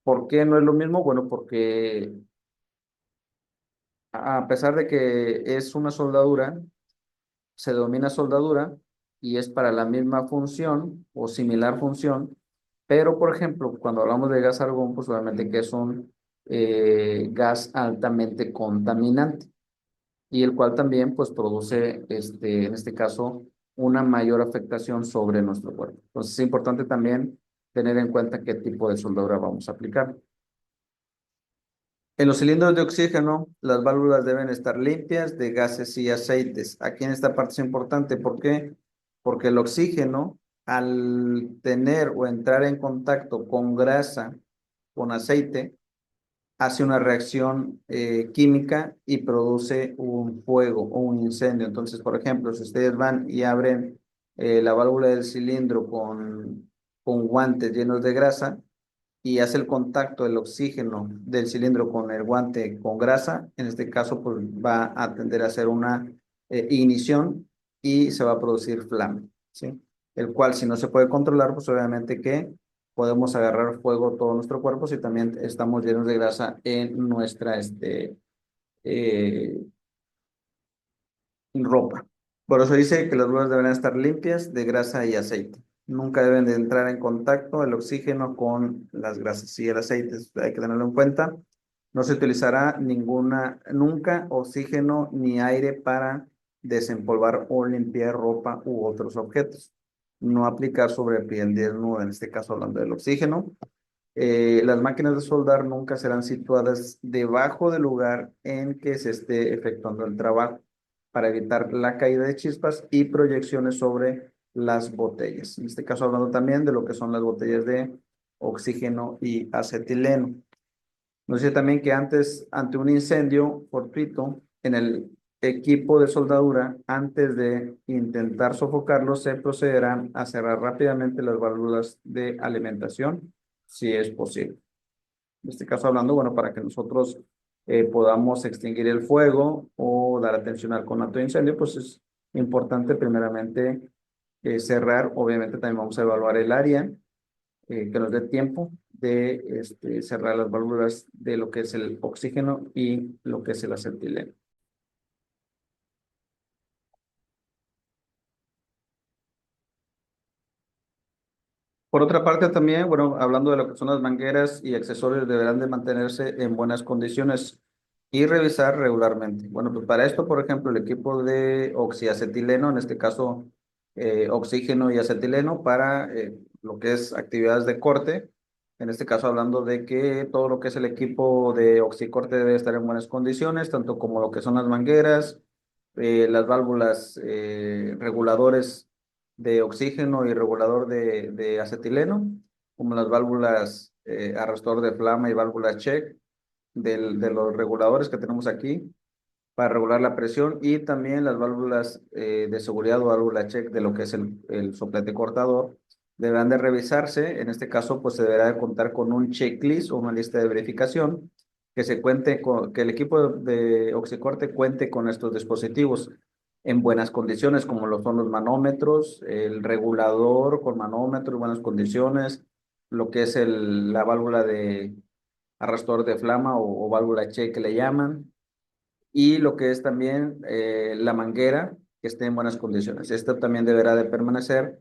A: ¿Por qué no es lo mismo? Bueno, porque a pesar de que es una soldadura, se denomina soldadura y es para la misma función o similar función, pero, por ejemplo, cuando hablamos de gas argón, pues obviamente que es un gas altamente contaminante y el cual también pues produce, en este caso, una mayor afectación sobre nuestro cuerpo. Entonces es importante también tener en cuenta qué tipo de soldadura vamos a aplicar. En los cilindros de oxígeno, las válvulas deben estar limpias de gases y aceites. Aquí en esta parte es importante. ¿Por qué? Porque el oxígeno, al tener o entrar en contacto con grasa, con aceite, hace una reacción química y produce un fuego o un incendio. Entonces, por ejemplo, si ustedes van y abren la válvula del cilindro con guantes llenos de grasa y hace el contacto del oxígeno del cilindro con el guante con grasa, en este caso pues, va a tender a hacer una ignición y se va a producir flama, ¿sí? El cual si no se puede controlar, pues obviamente que podemos agarrar fuego todo nuestro cuerpo si también estamos llenos de grasa en nuestra eh, ropa. Por eso dice que las bolsas deben estar limpias de grasa y aceite. Nunca deben de entrar en contacto el oxígeno con las grasas y el aceite. Hay que tenerlo en cuenta. No se utilizará nunca oxígeno ni aire para desempolvar o limpiar ropa u otros objetos. No aplicar sobre piel desnuda, en este caso hablando del oxígeno. Las máquinas de soldar nunca serán situadas debajo del lugar en que se esté efectuando el trabajo para evitar la caída de chispas y proyecciones sobre las botellas. En este caso hablando también de lo que son las botellas de oxígeno y acetileno. Nos dice también que antes, ante un incendio fortuito en el equipo de soldadura, antes de intentar sofocarlo, se procederá a cerrar rápidamente las válvulas de alimentación, si es posible. En este caso hablando, bueno, para que nosotros podamos extinguir el fuego o dar atención al conato de incendio, pues es importante primeramente cerrar. Obviamente también vamos a evaluar el área que nos dé tiempo de cerrar las válvulas de lo que es el oxígeno y lo que es el acetileno. Por otra parte también, bueno, hablando de lo que son las mangueras y accesorios, deberán de mantenerse en buenas condiciones y revisar regularmente. Bueno, pues para esto, por ejemplo, el equipo de oxiacetileno, en este caso oxígeno y acetileno, para lo que es actividades de corte, en este caso hablando de que todo lo que es el equipo de oxicorte debe estar en buenas condiciones, tanto como lo que son las mangueras, las válvulas reguladores de oxígeno y regulador de acetileno, como las válvulas arrastrador de flama y válvulas check de los reguladores que tenemos aquí para regular la presión y también las válvulas de seguridad o válvula check de lo que es el soplete cortador deberán de revisarse. En este caso, pues se deberá de contar con un checklist o una lista de verificación que el equipo de oxicorte cuente con estos dispositivos en buenas condiciones, como lo son los manómetros, el regulador con manómetro en buenas condiciones, lo que es la válvula de arrastrador de flama o válvula check que le llaman y lo que es también la manguera que esté en buenas condiciones. Esto también deberá de permanecer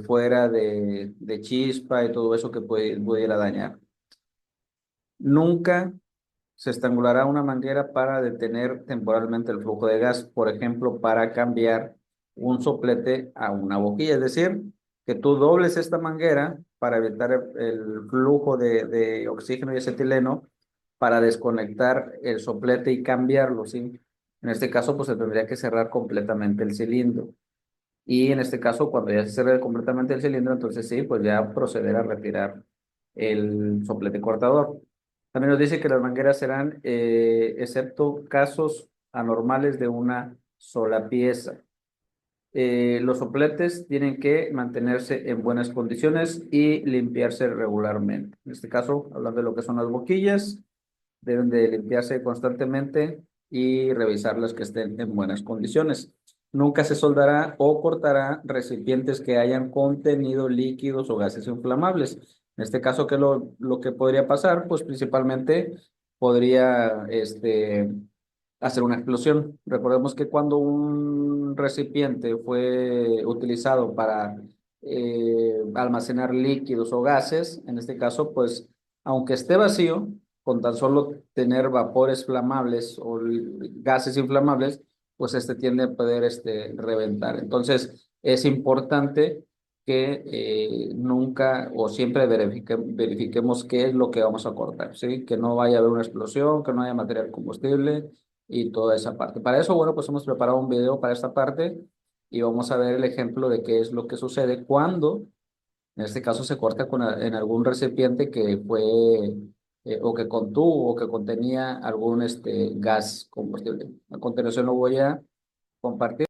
A: fuera de chispa y todo eso que pudiera dañar. Nunca se estrangulará una manguera para detener temporalmente el flujo de gas, por ejemplo, para cambiar un soplete a una boquilla, es decir, que tú dobles esta manguera para evitar el flujo de oxígeno y acetileno para desconectar el soplete y cambiarlo, ¿sí? En este caso, pues se tendría que cerrar completamente el cilindro. Y en este caso, cuando ya se cierre completamente el cilindro, entonces sí, pues ya proceder a retirar el soplete cortador. También nos dice que las mangueras serán, excepto casos anormales de una sola pieza. Los sopletes tienen que mantenerse en buenas condiciones y limpiarse regularmente. En este caso, hablando de lo que son las boquillas, deben de limpiarse constantemente y revisarlas que estén en buenas condiciones. Nunca se soldará o cortará recipientes que hayan contenido líquidos o gases inflamables. En este caso, ¿qué es lo que podría pasar? Pues principalmente podría hacer una explosión. Recordemos que cuando un recipiente fue utilizado para almacenar líquidos o gases, en este caso, pues aunque esté vacío, con tan solo tener vapores flamables o gases inflamables, pues tiende a poder reventar. Entonces, es importante que nunca o siempre verifiquemos qué es lo que vamos a cortar, ¿sí? Que no vaya a haber una explosión, que no haya material combustible y toda esa parte. Para eso, bueno, pues hemos preparado un video para esta parte y vamos a ver el ejemplo de qué es lo que sucede cuando en este caso se corta en algún recipiente que fue o que contuvo o que contenía algún gas combustible. A continuación lo voy a compartir.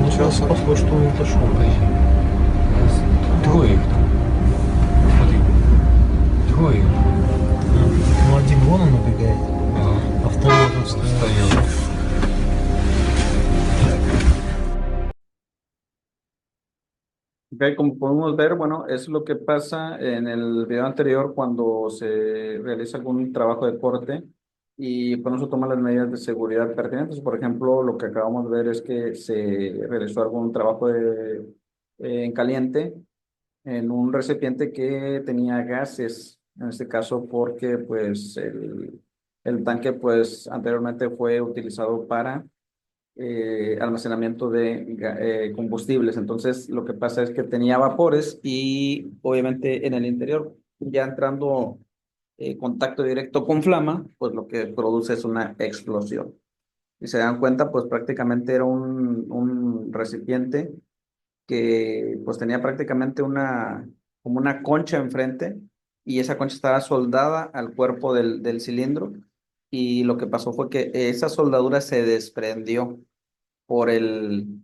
B: Сейчас просто что это шумно. Двое их там. Смотри. Двое. Ну, один вон он убегает, а второй тут стоял.
A: Ok, como podemos ver, bueno, es lo que pasa en el video anterior cuando se realiza algún trabajo de corte y por eso toma las medidas de seguridad pertinentes. Por ejemplo, lo que acabamos de ver es que se realizó algún trabajo en caliente en un recipiente que tenía gases, en este caso porque pues el tanque pues anteriormente fue utilizado para almacenamiento de combustibles. Entonces lo que pasa es que tenía vapores y obviamente en el interior, ya entrando contacto directo con flama, pues lo que produce es una explosión. Y se dan cuenta, pues prácticamente era un recipiente que pues tenía prácticamente como una concha enfrente y esa concha estaba soldada al cuerpo del cilindro y lo que pasó fue que esa soldadura se desprendió por en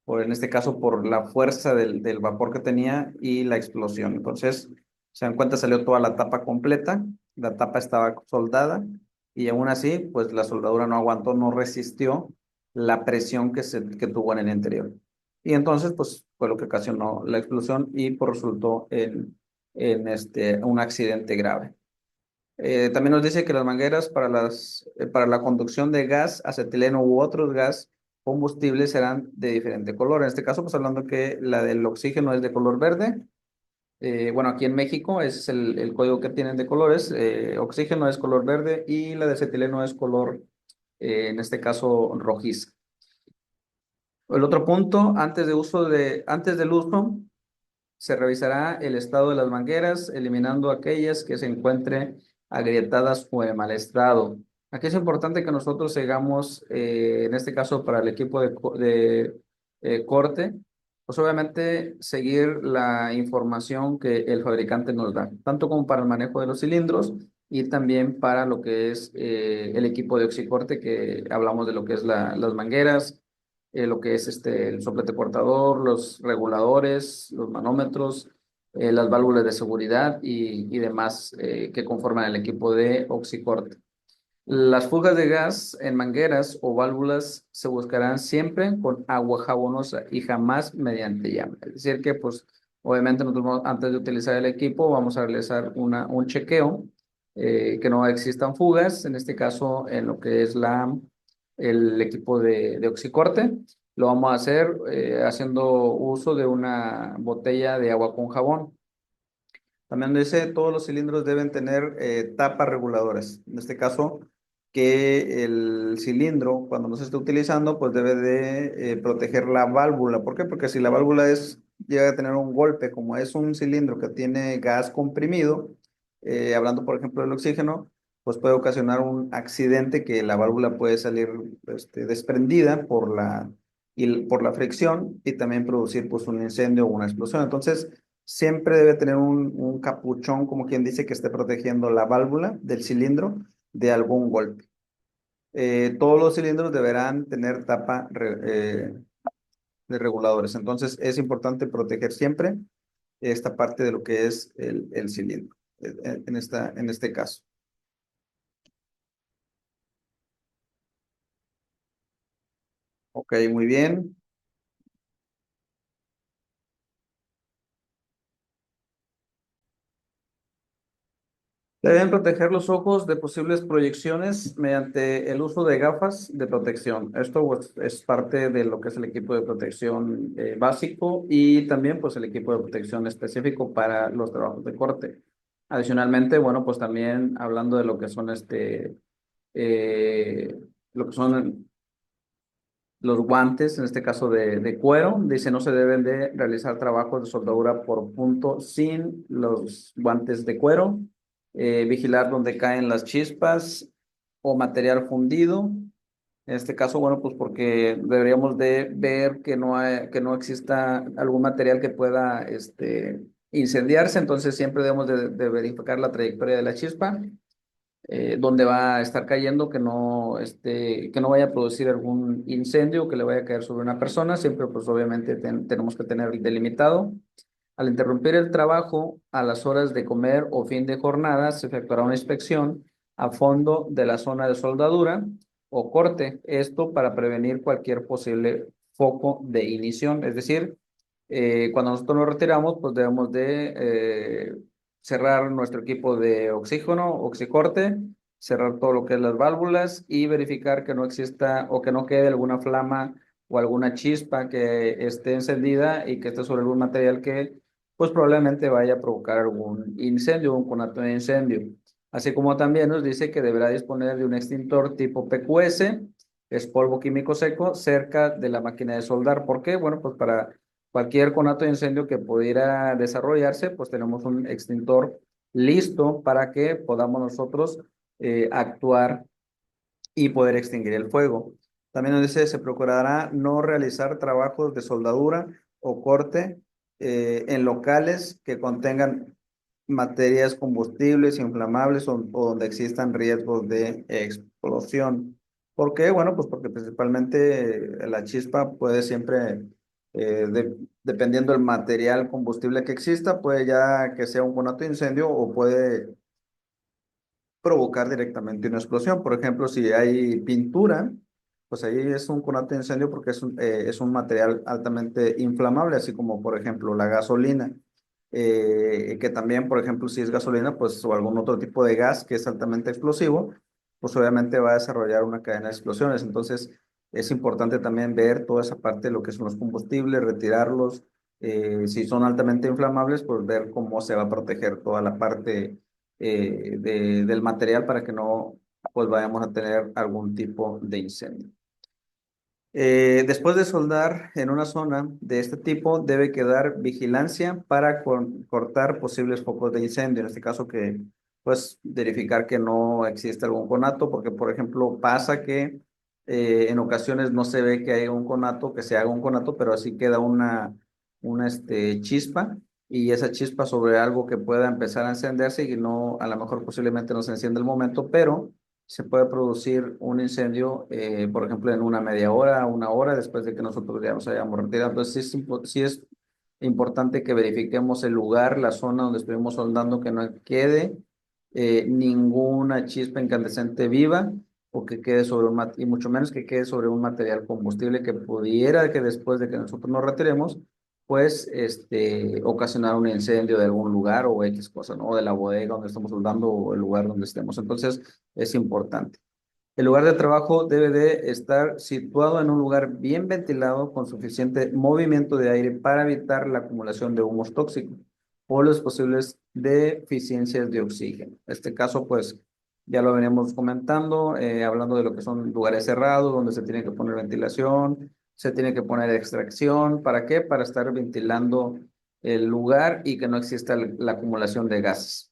A: este caso, por la fuerza del vapor que tenía y la explosión. Entonces, se dan cuenta, salió toda la tapa completa, la tapa estaba soldada y aún así, pues la soldadura no aguantó, no resistió la presión que tuvo en el interior. Y entonces, pues fue lo que ocasionó la explosión y pues, resultó en un accidente grave. También nos dice que las mangueras para la conducción de gas, acetileno u otros gas combustibles serán de diferente color. En este caso, pues hablando que la del oxígeno es de color verde. Bueno, aquí en México ese es el código que tienen de colores. Oxígeno es color verde y la de acetileno es color, en este caso, rojiza. El otro punto, antes del uso, se revisará el estado de las mangueras, eliminando aquellas que se encuentren agrietadas o en mal estado. Aquí es importante que nosotros sigamos, en este caso para el equipo de corte, pues obviamente seguir la información que el fabricante nos da, tanto como para el manejo de los cilindros y también para lo que es el equipo de oxicorte, que hablamos de lo que es las mangueras, lo que es el soplete cortador, los reguladores, los manómetros, las válvulas de seguridad y demás que conforman el equipo de oxicorte. Las fugas de gas en mangueras o válvulas se buscarán siempre con agua jabonosa y jamás mediante llama. Es decir que, pues, obviamente nosotros antes de utilizar el equipo vamos a realizar un chequeo, que no existan fugas, en este caso en lo que es el equipo de oxicorte. Lo vamos a hacer haciendo uso de una botella de agua con jabón. También dice, todos los cilindros deben tener tapas reguladoras. En este caso, que el cilindro, cuando no se esté utilizando, pues debe de proteger la válvula. ¿Por qué? Porque si la válvula llega a tener un golpe, como es un cilindro que tiene gas comprimido, hablando por ejemplo del oxígeno, pues puede ocasionar un accidente que la válvula puede salir desprendida por la fricción y también producir pues un incendio o una explosión. Entonces, siempre debe tener un capuchón, como quien dice, que esté protegiendo la válvula del cilindro de algún golpe. Todos los cilindros deberán tener tapa de reguladores. Entonces, es importante proteger siempre esta parte de lo que es el cilindro, en este caso. Ok, muy bien. Deben proteger los ojos de posibles proyecciones mediante el uso de gafas de protección. Esto pues, es parte de lo que es el equipo de protección básico y también pues el equipo de protección específico para los trabajos de corte. Adicionalmente, bueno, pues también hablando de lo que son eh, lo que son los guantes, en este caso de cuero, dice no se deben de realizar trabajos de soldadura por punto sin los guantes de cuero. Vigilar donde caen las chispas o material fundido. En este caso, bueno, pues porque deberíamos de ver que no exista algún material que pueda incendiarse, entonces siempre debemos de verificar la trayectoria de la chispa, dónde va a estar cayendo, que no vaya a producir algún incendio que le vaya a caer sobre una persona. Siempre, pues obviamente tenemos que tener delimitado. Al interrumpir el trabajo a las horas de comer o fin de jornada, se efectuará una inspección a fondo de la zona de soldadura o corte. Esto para prevenir cualquier posible foco de ignición. Es decir, cuando nosotros nos retiramos, pues debemos de cerrar nuestro equipo de oxígeno, oxicorte, cerrar todo lo que es las válvulas y verificar que no exista o que no quede alguna flama o alguna chispa que esté encendida y que esté sobre algún material que pues probablemente vaya a provocar algún incendio, un conato de incendio. Así como también nos dice que deberá disponer de un extintor tipo PQS, es polvo químico seco, cerca de la máquina de soldar. ¿Por qué? Bueno, pues para cualquier conato de incendio que pudiera desarrollarse, pues tenemos un extintor listo para que podamos nosotros actuar y poder extinguir el fuego. También nos dice, se procurará no realizar trabajos de soldadura o corte en locales que contengan materias combustibles, inflamables o donde existan riesgos de explosión. ¿Por qué? Bueno, pues porque principalmente la chispa puede siempre, dependiendo del material combustible que exista, puede ya que sea un conato de incendio o puede provocar directamente una explosión. Por ejemplo, si hay pintura, pues ahí es un conato de incendio porque es un material altamente inflamable, así como por ejemplo la gasolina. que también, por ejemplo, si es gasolina, pues o algún otro tipo de gas que es altamente explosivo, pues obviamente va a desarrollar una cadena de explosiones. Entonces, es importante también ver toda esa parte de lo que son los combustibles, retirarlos. Si son altamente inflamables, pues ver cómo se va a proteger toda la parte del material para que no pues vayamos a tener algún tipo de incendio. Después de soldar en una zona de este tipo, debe quedar vigilancia para cortar posibles focos de incendio. En este caso, que pues verificar que no existe algún conato, porque por ejemplo pasa que en ocasiones no se ve que hay un conato, que se haga un conato, pero así queda una chispa y esa chispa sobre algo que pueda empezar a encenderse y no, a lo mejor posiblemente no se enciende el momento, pero se puede producir un incendio, por ejemplo, en una media hora, una hora después de que nosotros ya nos hayamos retirado. Entonces, sí es importante que verifiquemos el lugar, la zona donde estuvimos soldando, que no quede ninguna chispa incandescente viva o que quede sobre y mucho menos que quede sobre un material combustible que pudiera que después de que nosotros nos retiremos, pues ocasionar un incendio de algún lugar o X cosa, ¿no? O de la bodega donde estamos soldando o el lugar donde estemos. Entonces, es importante. El lugar de trabajo debe de estar situado en un lugar bien ventilado con suficiente movimiento de aire para evitar la acumulación de humos tóxicos o las posibles deficiencias de oxígeno. En este caso, pues ya lo veníamos comentando, hablando de lo que son lugares cerrados donde se tiene que poner ventilación, se tiene que poner extracción. ¿Para qué? Para estar ventilando el lugar y que no exista la acumulación de gases.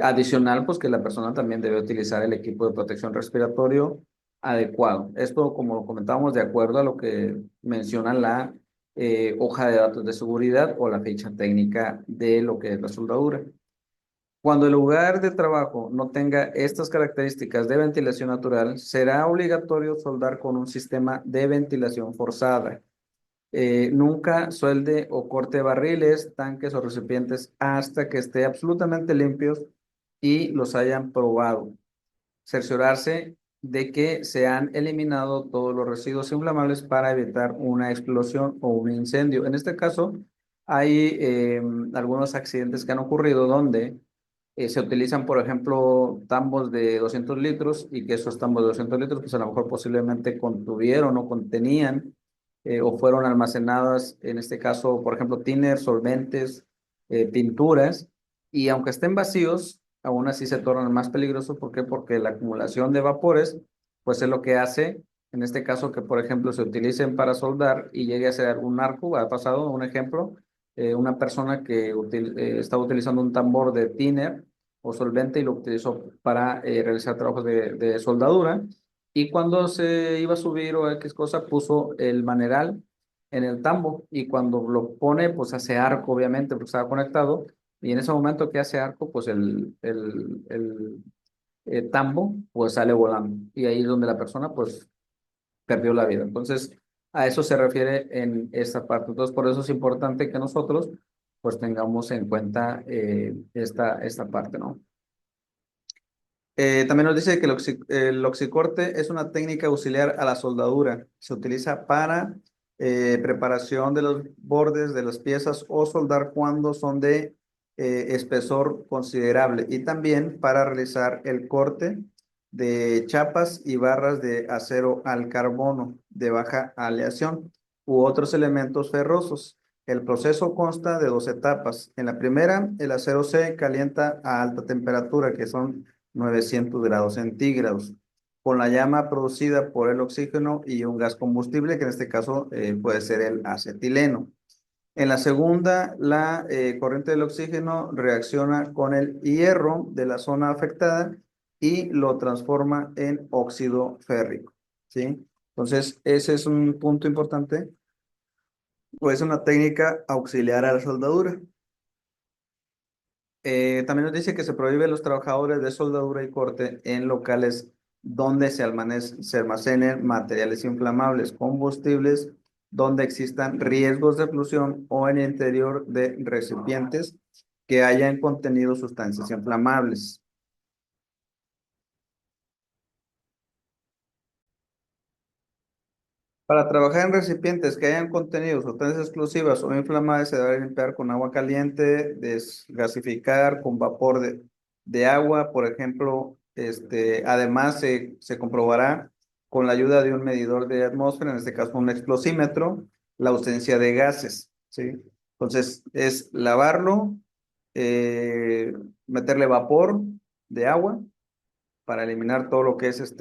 A: Adicional, pues que la persona también debe utilizar el equipo de protección respiratorio adecuado. Esto, como lo comentábamos, de acuerdo a lo que menciona la hoja de datos de seguridad o la ficha técnica de lo que es la soldadura. Cuando el lugar de trabajo no tenga estas características de ventilación natural, será obligatorio soldar con un sistema de ventilación forzada. Nunca suelde o corte barriles, tanques o recipientes hasta que esté absolutamente limpios y los hayan probado. Cerciorarse de que se han eliminado todos los residuos inflamables para evitar una explosión o un incendio. En este caso, hay algunos accidentes que han ocurrido donde se utilizan, por ejemplo, tambos de 200 litros y que esos tambos de 200 litros, pues a lo mejor posiblemente contuvieron o contenían o fueron almacenadas, en este caso, por ejemplo, tinners, solventes, pinturas, y aunque estén vacíos, aún así se tornan más peligrosos. ¿Por qué? Porque la acumulación de vapores, pues es lo que hace, en este caso, que por ejemplo se utilicen para soldar y llegue a ser un arco. Ha pasado un ejemplo, una persona que estaba utilizando un tambor de thinner o solvente y lo utilizó para realizar trabajos de soldadura. Y cuando se iba a subir o X cosa, puso el maneral en el tambo y cuando lo pone, pues hace arco, obviamente, porque estaba conectado. Y en ese momento que hace arco, pues el tambo, pues sale volando. Y ahí es donde la persona, pues, perdió la vida. Entonces, a eso se refiere en esta parte. Entonces, por eso es importante que nosotros, pues, tengamos en cuenta esta parte, ¿no? También nos dice que el oxicorte es una técnica auxiliar a la soldadura. Se utiliza para preparación de los bordes de las piezas o soldar cuando son de espesor considerable y también para realizar el corte de chapas y barras de acero al carbono de baja aleación u otros elementos ferrosos. El proceso consta de dos etapas. En la primera, el acero se calienta a alta temperatura, que son 900 grados centígrados, con la llama producida por el oxígeno y un gas combustible, que en este caso puede ser el acetileno. En la segunda, la corriente del oxígeno reacciona con el hierro de la zona afectada y lo transforma en óxido férrico, ¿sí? Entonces, ese es un punto importante, o es una técnica auxiliar a la soldadura. También nos dice que se prohíbe a los trabajadores de soldadura y corte en locales donde se almacenen materiales inflamables, combustibles, donde existan riesgos de explosión o en el interior de recipientes que hayan contenido sustancias inflamables. Para trabajar en recipientes que hayan contenido sustancias explosivas o inflamables, se debe limpiar con agua caliente, desgasificar con vapor de agua, por ejemplo. Además, se comprobará con la ayuda de un medidor de atmósfera, en este caso un explosímetro, la ausencia de gases, ¿sí? Entonces, es lavarlo, eh, meterle vapor de agua para eliminar todo lo que es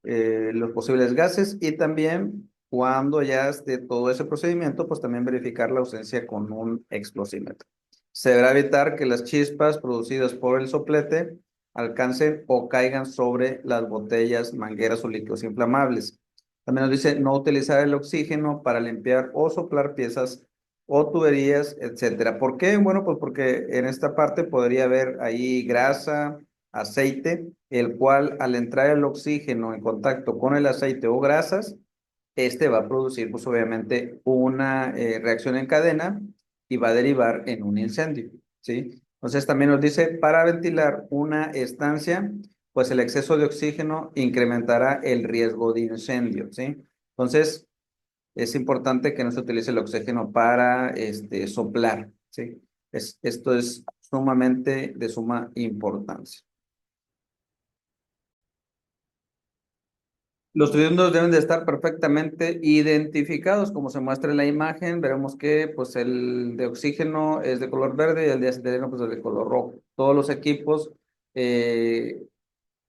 A: los posibles gases, y también cuando ya esté todo ese procedimiento, pues también verificar la ausencia con un explosímetro. Se deberá evitar que las chispas producidas por el soplete alcancen o caigan sobre las botellas, mangueras o líquidos inflamables. También nos dice no utilizar el oxígeno para limpiar o soplar piezas o tuberías, etcétera. ¿Por qué? Bueno, pues porque en esta parte podría haber ahí grasa, aceite, el cual al entrar el oxígeno en contacto con el aceite o grasas, este va a producir pues obviamente una reacción en cadena y va a derivar en un incendio, ¿sí? Entonces también nos dice, para ventilar una estancia, pues el exceso de oxígeno incrementará el riesgo de incendio, ¿sí? Entonces es importante que no se utilice el oxígeno para soplar, ¿sí? Esto es sumamente de suma importancia. Los cilindros deben de estar perfectamente identificados, como se muestra en la imagen. Veremos que pues el de oxígeno es de color verde y el de acetileno pues es de color rojo. Todos los equipos, eh,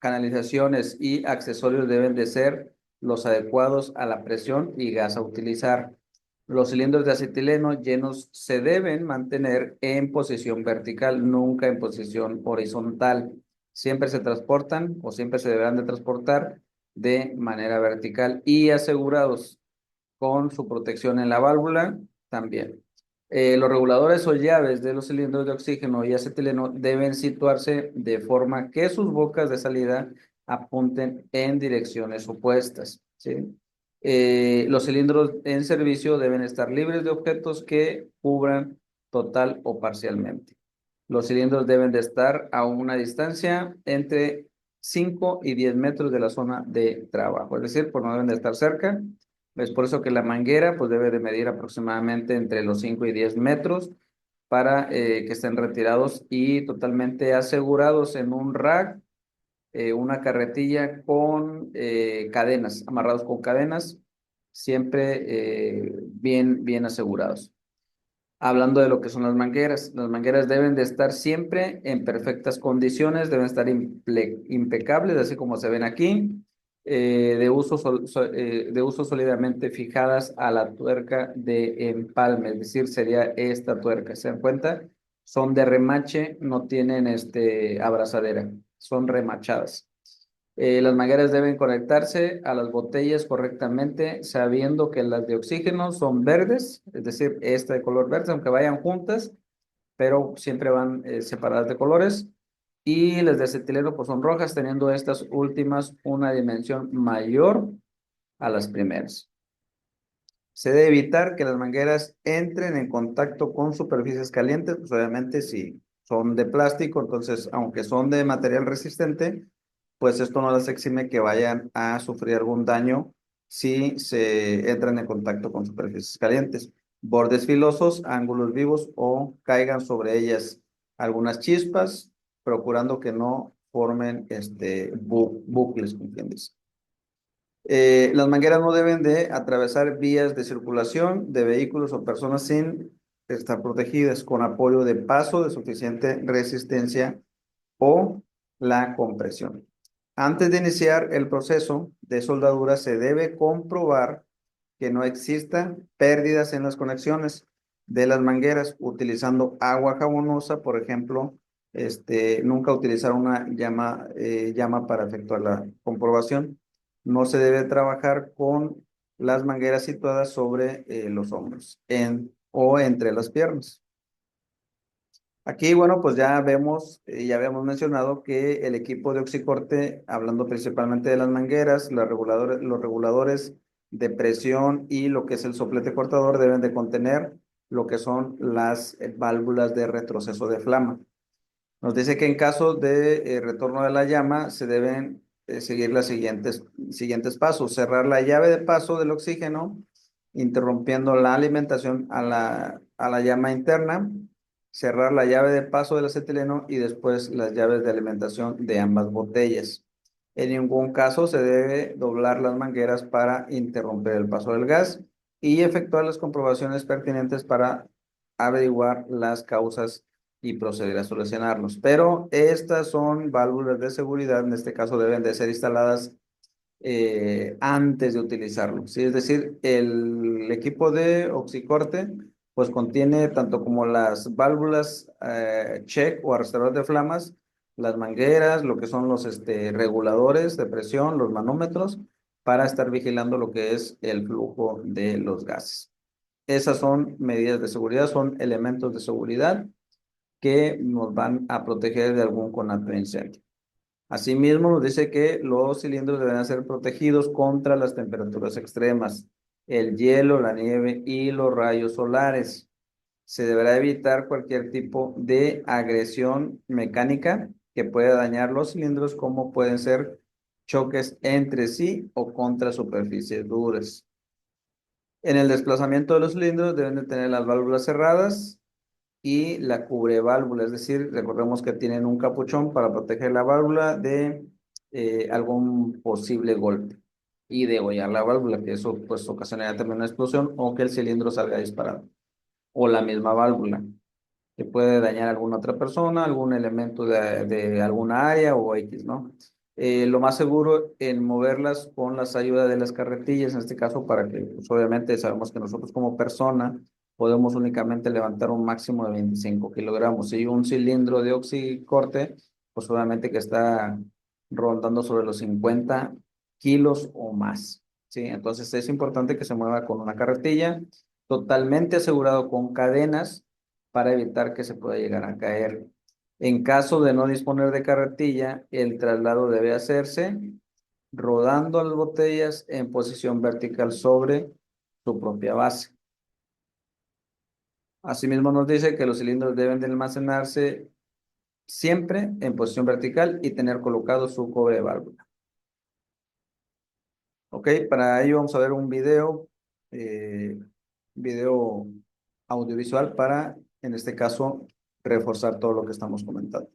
A: canalizaciones y accesorios deben de ser los adecuados a la presión y gas a utilizar. Los cilindros de acetileno llenos se deben mantener en posición vertical, nunca en posición horizontal. Siempre se transportan o siempre se deberán de transportar de manera vertical y asegurados con su protección en la válvula también. Los reguladores o llaves de los cilindros de oxígeno y acetileno deben situarse de forma que sus bocas de salida apunten en direcciones opuestas, ¿sí? Los cilindros en servicio deben estar libres de objetos que cubran total o parcialmente. Los cilindros deben de estar a una distancia entre 5 y 10 metros de la zona de trabajo, es decir, pues no deben de estar cerca. Es por eso que la manguera pues debe de medir aproximadamente entre los 5 y 10 metros para que estén retirados y totalmente asegurados en un rack, una carretilla con cadenas, amarrados con cadenas, siempre bien asegurados. Hablando de lo que son las mangueras deben de estar siempre en perfectas condiciones, deben estar impecables, así como se ven aquí, de uso sólidamente fijadas a la tuerca de empalme, es decir, sería esta tuerca. ¿Se dan cuenta? Son de remache, no tienen abrazadera, son remachadas. Las mangueras deben conectarse a las botellas correctamente, sabiendo que las de oxígeno son verdes, es decir, esta de color verde, aunque vayan juntas, pero siempre van separadas de colores. Y las de acetileno pues son rojas, teniendo estas últimas una dimensión mayor a las primeras. Se debe evitar que las mangueras entren en contacto con superficies calientes, pues obviamente si son de plástico, entonces aunque son de material resistente, pues esto no las exime que vayan a sufrir algún daño si se entran en contacto con superficies calientes. Bordes filosos, ángulos vivos o caigan sobre ellas algunas chispas, procurando que no formen bucles, ¿entiendes? Las mangueras no deben de atravesar vías de circulación de vehículos o personas sin estar protegidas, con apoyo de paso de suficiente resistencia o la compresión. Antes de iniciar el proceso de soldadura, se debe comprobar que no existan pérdidas en las conexiones de las mangueras utilizando agua jabonosa, por ejemplo. Nunca utilizar una llama para efectuar la comprobación. No se debe trabajar con las mangueras situadas sobre los hombros o entre las piernas. Aquí, bueno, pues ya vemos, ya habíamos mencionado que el equipo de oxicorte, hablando principalmente de las mangueras, los reguladores de presión y lo que es el soplete cortador deben de contener lo que son las válvulas de retroceso de flama. Nos dice que en caso de retorno de la llama se deben seguir los siguientes pasos. Cerrar la llave de paso del oxígeno, interrumpiendo la alimentación a la llama interna, cerrar la llave de paso del acetileno y después las llaves de alimentación de ambas botellas. En ningún caso se debe doblar las mangueras para interrumpir el paso del gas y efectuar las comprobaciones pertinentes para averiguar las causas y proceder a solucionarlos. Pero estas son válvulas de seguridad, en este caso deben de ser instaladas antes de utilizarlo. ¿Sí? Es decir, el equipo de oxicorte pues contiene tanto como las válvulas check o arrestador de flamas, las mangueras, lo que son los reguladores de presión, los manómetros, para estar vigilando lo que es el flujo de los gases. Esas son medidas de seguridad, son elementos de seguridad que nos van a proteger de algún conato de incendio. Asimismo, nos dice que los cilindros deben ser protegidos contra las temperaturas extremas, el hielo, la nieve y los rayos solares. Se deberá evitar cualquier tipo de agresión mecánica que pueda dañar los cilindros, como pueden ser choques entre sí o contra superficies duras. En el desplazamiento de los cilindros deben de tener las válvulas cerradas y la cubreválvula, es decir, recordemos que tienen un capuchón para proteger la válvula de algún posible golpe y degollar la válvula, que eso pues ocasionaría también una explosión o que el cilindro salga disparado, o la misma válvula, que puede dañar a alguna otra persona, algún elemento de alguna área o X, ¿no? Lo más seguro en moverlas con las ayudas de las carretillas, en este caso, para que, pues, obviamente sabemos que nosotros como persona podemos únicamente levantar un máximo de 25 kilogramos. Y un cilindro de oxicorte, pues obviamente que está rondando sobre los 50 kilos o más, ¿sí? Entonces es importante que se mueva con una carretilla, totalmente asegurado con cadenas para evitar que se pueda llegar a caer. En caso de no disponer de carretilla, el traslado debe hacerse rodando las botellas en posición vertical sobre su propia base. Asimismo nos dice que los cilindros deben de almacenarse siempre en posición vertical y tener colocado su cobre de válvula. Ok, para ello vamos a ver un video audiovisual para, en este caso, reforzar todo lo que estamos comentando.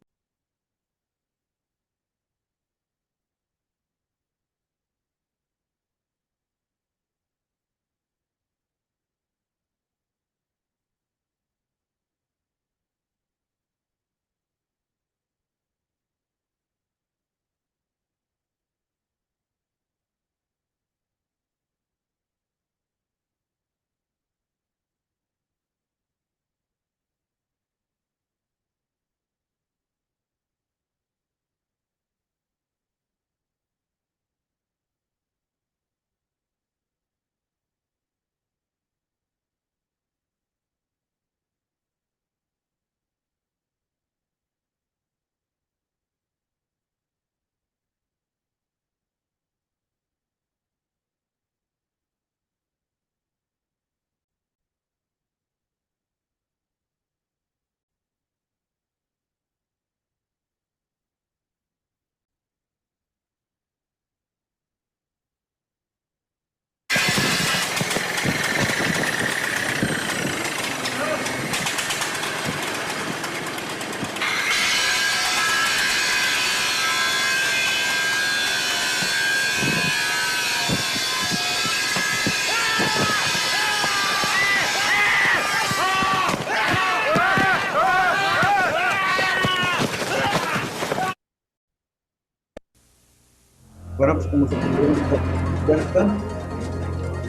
A: Bueno, pues como se pudieron dar cuenta,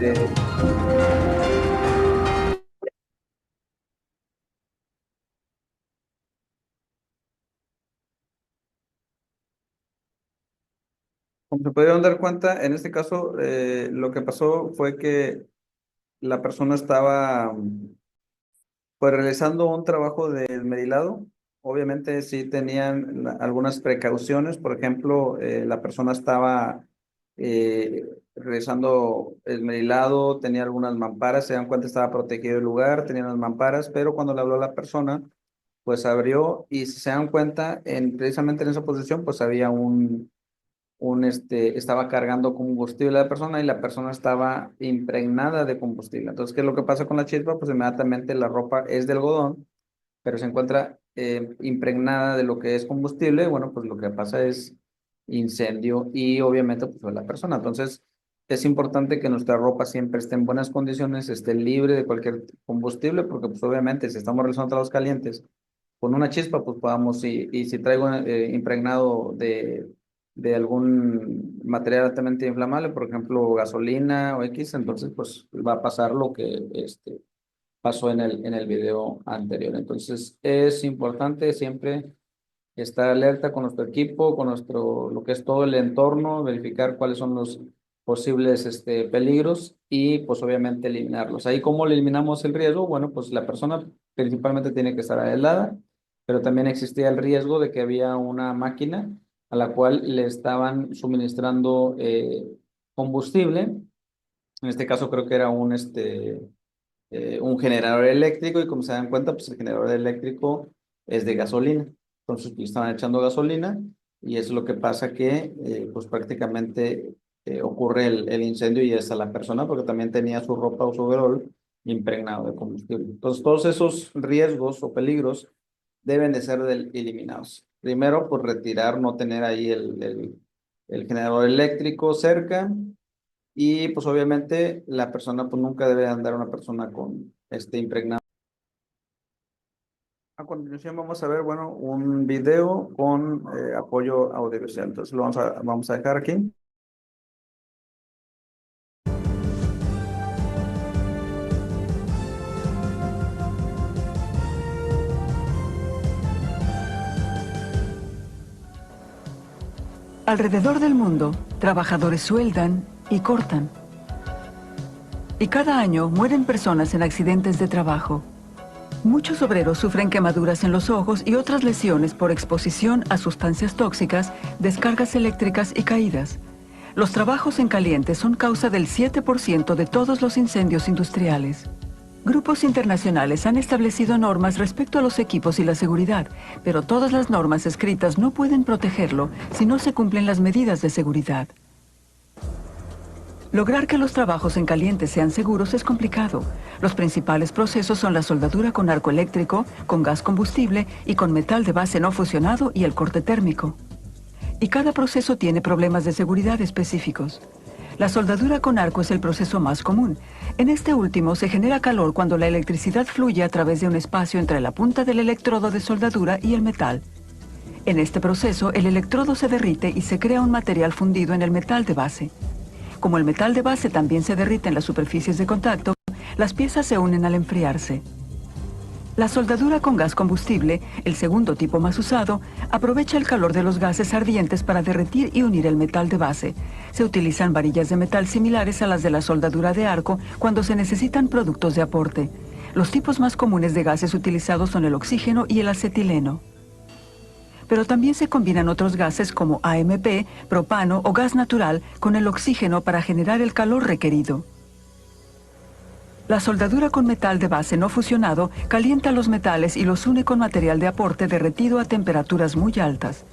A: eh, como se pudieron dar cuenta, en este caso lo que pasó fue que la persona estaba pues realizando un trabajo de esmerilado. Obviamente sí tenían algunas precauciones, por ejemplo, la persona estaba realizando esmerilado, tenía algunas mamparas, se dan cuenta estaba protegido el lugar, tenía unas mamparas, pero cuando le habló a la persona, pues abrió y si se dan cuenta, precisamente en esa posición, pues había estaba cargando combustible a la persona y la persona estaba impregnada de combustible. Entonces, ¿qué es lo que pasa con la chispa? Pues inmediatamente la ropa es de algodón, pero se encuentra impregnada de lo que es combustible. Bueno, pues lo que pasa es incendio y obviamente pues la persona. Entonces, es importante que nuestra ropa siempre esté en buenas condiciones, esté libre de cualquier combustible, porque pues obviamente si estamos realizando trabajos calientes con una chispa, pues podamos, y si traigo impregnado de algún material altamente inflamable, por ejemplo, gasolina o X, entonces pues va a pasar lo que pasó en el video anterior. Entonces es importante siempre estar alerta con nuestro equipo, con lo que es todo el entorno, verificar cuáles son los posibles peligros y pues obviamente eliminarlos. Ahí, ¿cómo eliminamos el riesgo? Bueno, pues la persona principalmente tiene que estar aislada, pero también existía el riesgo de que había una máquina a la cual le estaban suministrando combustible. En este caso creo que era un generador eléctrico y como se dan cuenta, pues el generador eléctrico es de gasolina. Entonces, pues, estaban echando gasolina y es lo que pasa que pues prácticamente ocurre el incendio y es a la persona porque también tenía su ropa o su overol impregnado de combustible. Entonces, todos esos riesgos o peligros deben de ser eliminados. Primero, pues retirar, no tener ahí el generador eléctrico cerca y pues obviamente la persona pues nunca debe andar una persona con impregnada. A continuación vamos a ver, bueno, un video con apoyo audiovisual. Entonces lo vamos a dejar aquí.
C: Alrededor del mundo, trabajadores sueldan y cortan. Y cada año mueren personas en accidentes de trabajo. Muchos obreros sufren quemaduras en los ojos y otras lesiones por exposición a sustancias tóxicas, descargas eléctricas y caídas. Los trabajos en caliente son causa del 7% de todos los incendios industriales. Grupos internacionales han establecido normas respecto a los equipos y la seguridad, pero todas las normas escritas no pueden protegerlo si no se cumplen las medidas de seguridad. Lograr que los trabajos en caliente sean seguros es complicado. Los principales procesos son la soldadura con arco eléctrico, con gas combustible y con metal de base no fusionado y el corte térmico. Y cada proceso tiene problemas de seguridad específicos. La soldadura con arco es el proceso más común. En este último se genera calor cuando la electricidad fluye a través de un espacio entre la punta del electrodo de soldadura y el metal. En este proceso, el electrodo se derrite y se crea un material fundido en el metal de base. Como el metal de base también se derrite en las superficies de contacto, las piezas se unen al enfriarse. La soldadura con gas combustible, el segundo tipo más usado, aprovecha el calor de los gases ardientes para derretir y unir el metal de base. Se utilizan varillas de metal similares a las de la soldadura de arco cuando se necesitan productos de aporte. Los tipos más comunes de gases utilizados son el oxígeno y el acetileno. Pero también se combinan otros gases como AMP, propano o gas natural con el oxígeno para generar el calor requerido. La soldadura con metal de base no fusionado calienta los metales y los une con material de aporte derretido a temperaturas muy altas.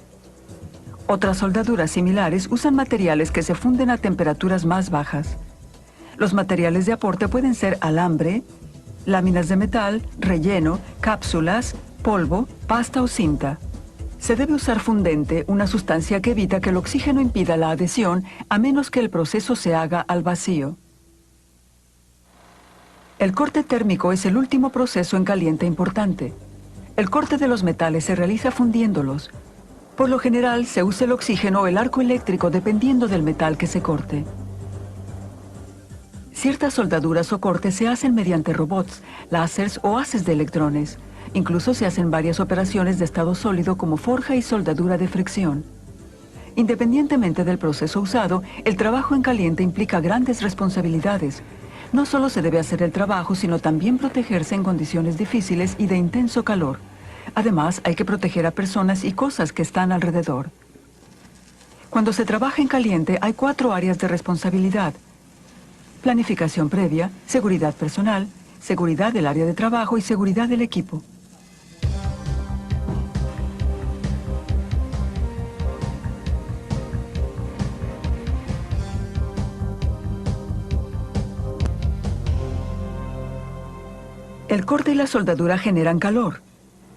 C: Otras soldaduras similares usan materiales que se funden a temperaturas más bajas. Los materiales de aporte pueden ser alambre, láminas de metal, relleno, cápsulas, polvo, pasta o cinta. Se debe usar fundente, una sustancia que evita que el oxígeno impida la adhesión a menos que el proceso se haga al vacío. El corte térmico es el último proceso en caliente importante. El corte de los metales se realiza fundiéndolos. Por lo general se usa el oxígeno o el arco eléctrico dependiendo del metal que se corte. Ciertas soldaduras o cortes se hacen mediante robots, láseres o haces de electrones. Incluso se hacen varias operaciones de estado sólido como forja y soldadura de fricción. Independientemente del proceso usado, el trabajo en caliente implica grandes responsabilidades. No solo se debe hacer el trabajo, sino también protegerse en condiciones difíciles y de intenso calor. Además, hay que proteger a personas y cosas que están alrededor. Cuando se trabaja en caliente, hay 4 áreas de responsabilidad: planificación previa, seguridad personal, seguridad del área de trabajo y seguridad del equipo. El corte y la soldadura generan calor.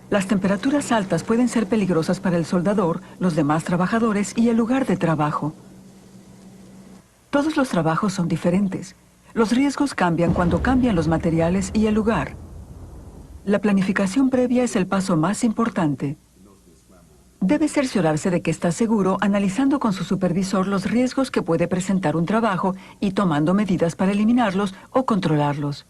C: Las temperaturas altas pueden ser peligrosas para el soldador, los demás trabajadores y el lugar de trabajo. Todos los trabajos son diferentes. Los riesgos cambian cuando cambian los materiales y el lugar. La planificación previa es el paso más importante. Debe cerciorarse de que está seguro analizando con su supervisor los riesgos que puede presentar un trabajo y tomando medidas para eliminarlos o controlarlos.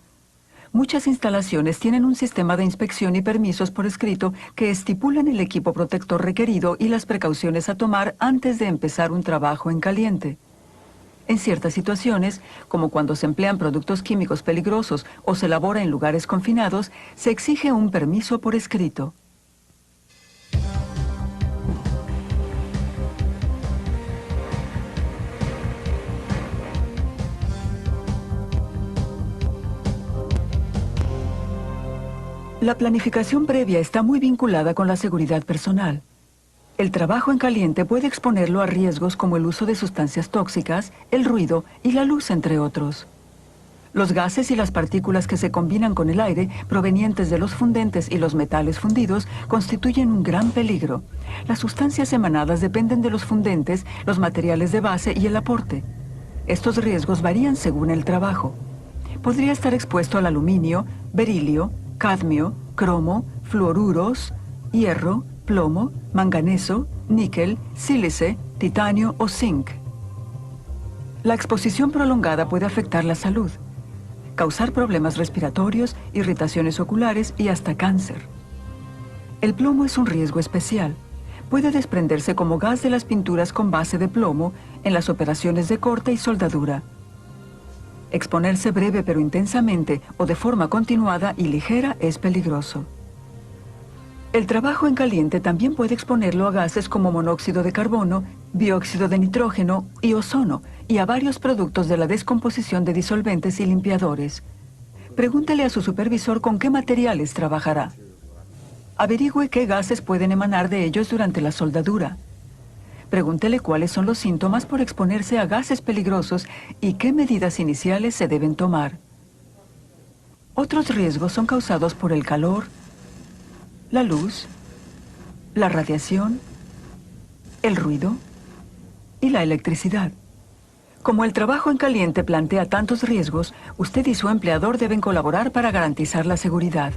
C: Muchas instalaciones tienen un sistema de inspección y permisos por escrito que estipulan el equipo protector requerido y las precauciones a tomar antes de empezar un trabajo en caliente. En ciertas situaciones, como cuando se emplean productos químicos peligrosos o se elabora en lugares confinados, se exige un permiso por escrito. La planificación previa está muy vinculada con la seguridad personal. El trabajo en caliente puede exponerlo a riesgos como el uso de sustancias tóxicas, el ruido y la luz, entre otros. Los gases y las partículas que se combinan con el aire, provenientes de los fundentes y los metales fundidos, constituyen un gran peligro. Las sustancias emanadas dependen de los fundentes, los materiales de base y el aporte. Estos riesgos varían según el trabajo. Podría estar expuesto al aluminio, berilio, cadmio, cromo, fluoruros, hierro, plomo, manganeso, níquel, sílice, titanio o zinc. La exposición prolongada puede afectar la salud, causar problemas respiratorios, irritaciones oculares y hasta cáncer. El plomo es un riesgo especial. Puede desprenderse como gas de las pinturas con base de plomo en las operaciones de corte y soldadura. Exponerse breve pero intensamente o de forma continuada y ligera es peligroso. El trabajo en caliente también puede exponerlo a gases como monóxido de carbono, dióxido de nitrógeno y ozono, y a varios productos de la descomposición de disolventes y limpiadores. Pregúntele a su supervisor con qué materiales trabajará. Averigüe qué gases pueden emanar de ellos durante la soldadura. Pregúntele cuáles son los síntomas por exponerse a gases peligrosos y qué medidas iniciales se deben tomar. Otros riesgos son causados por el calor, la luz, la radiación, el ruido y la electricidad. Como el trabajo en caliente plantea tantos riesgos, usted y su empleador deben colaborar para garantizar la seguridad.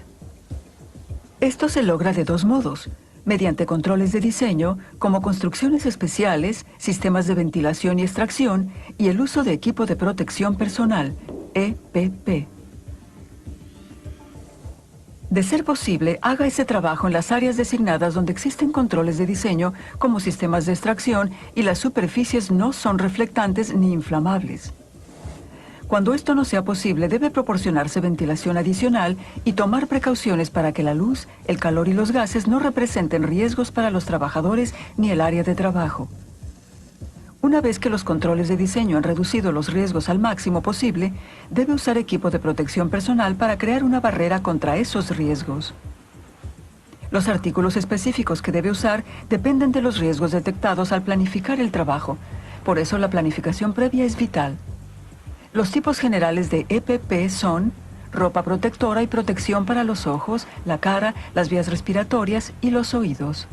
C: Esto se logra de dos modos: mediante controles de diseño, como construcciones especiales, sistemas de ventilación y extracción, y el uso de equipo de protección personal, EPP. De ser posible, haga ese trabajo en las áreas designadas donde existen controles de diseño, como sistemas de extracción, y las superficies no son reflectantes ni inflamables. Cuando esto no sea posible, debe proporcionarse ventilación adicional y tomar precauciones para que la luz, el calor y los gases no representen riesgos para los trabajadores ni el área de trabajo. Una vez que los controles de diseño han reducido los riesgos al máximo posible, debe usar equipo de protección personal para crear una barrera contra esos riesgos. Los artículos específicos que debe usar dependen de los riesgos detectados al planificar el trabajo. Por eso la planificación previa es vital. Los tipos generales de EPP son ropa protectora y protección para los ojos, la cara, las vías respiratorias y los oídos.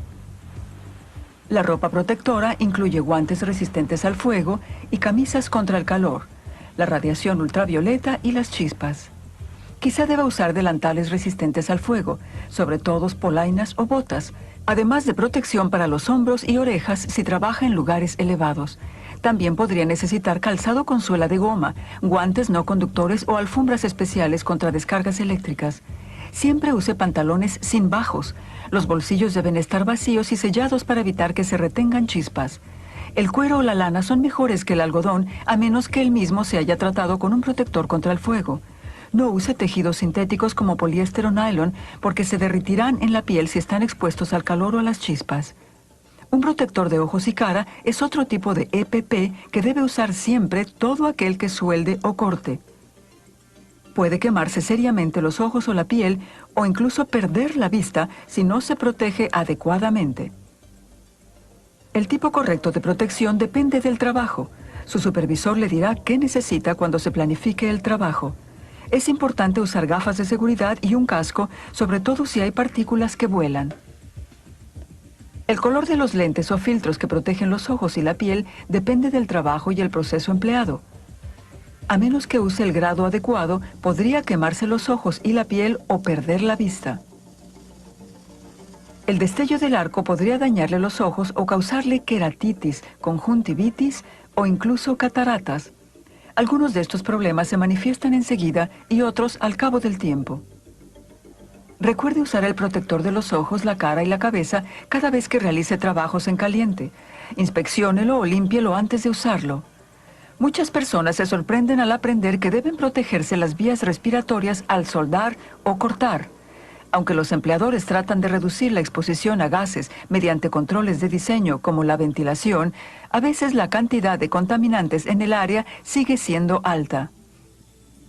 C: La ropa protectora incluye guantes resistentes al fuego y camisas contra el calor, la radiación ultravioleta y las chispas. Quizá deba usar delantales resistentes al fuego, sobre todo polainas o botas, además de protección para los hombros y orejas si trabaja en lugares elevados. También podría necesitar calzado con suela de goma, guantes no conductores o alfombras especiales contra descargas eléctricas. Siempre use pantalones sin bajos. Los bolsillos deben estar vacíos y sellados para evitar que se retengan chispas. El cuero o la lana son mejores que el algodón, a menos que el mismo se haya tratado con un protector contra el fuego. No use tejidos sintéticos como poliéster o nylon, porque se derretirán en la piel si están expuestos al calor o a las chispas. Un protector de ojos y cara es otro tipo de EPP que debe usar siempre todo aquel que suelde o corte. Puede quemarse seriamente los ojos o la piel o incluso perder la vista si no se protege adecuadamente. El tipo correcto de protección depende del trabajo. Su supervisor le dirá qué necesita cuando se planifique el trabajo. Es importante usar gafas de seguridad y un casco, sobre todo si hay partículas que vuelan. El color de los lentes o filtros que protegen los ojos y la piel depende del trabajo y el proceso empleado. A menos que use el grado adecuado, podría quemarse los ojos y la piel o perder la vista. El destello del arco podría dañarle los ojos o causarle queratitis, conjuntivitis o incluso cataratas. Algunos de estos problemas se manifiestan enseguida y otros al cabo del tiempo. Recuerde usar el protector de los ojos, la cara y la cabeza cada vez que realice trabajos en caliente. Inspecciónelo o límpielo antes de usarlo. Muchas personas se sorprenden al aprender que deben protegerse las vías respiratorias al soldar o cortar. Aunque los empleadores tratan de reducir la exposición a gases mediante controles de diseño como la ventilación, a veces la cantidad de contaminantes en el área sigue siendo alta.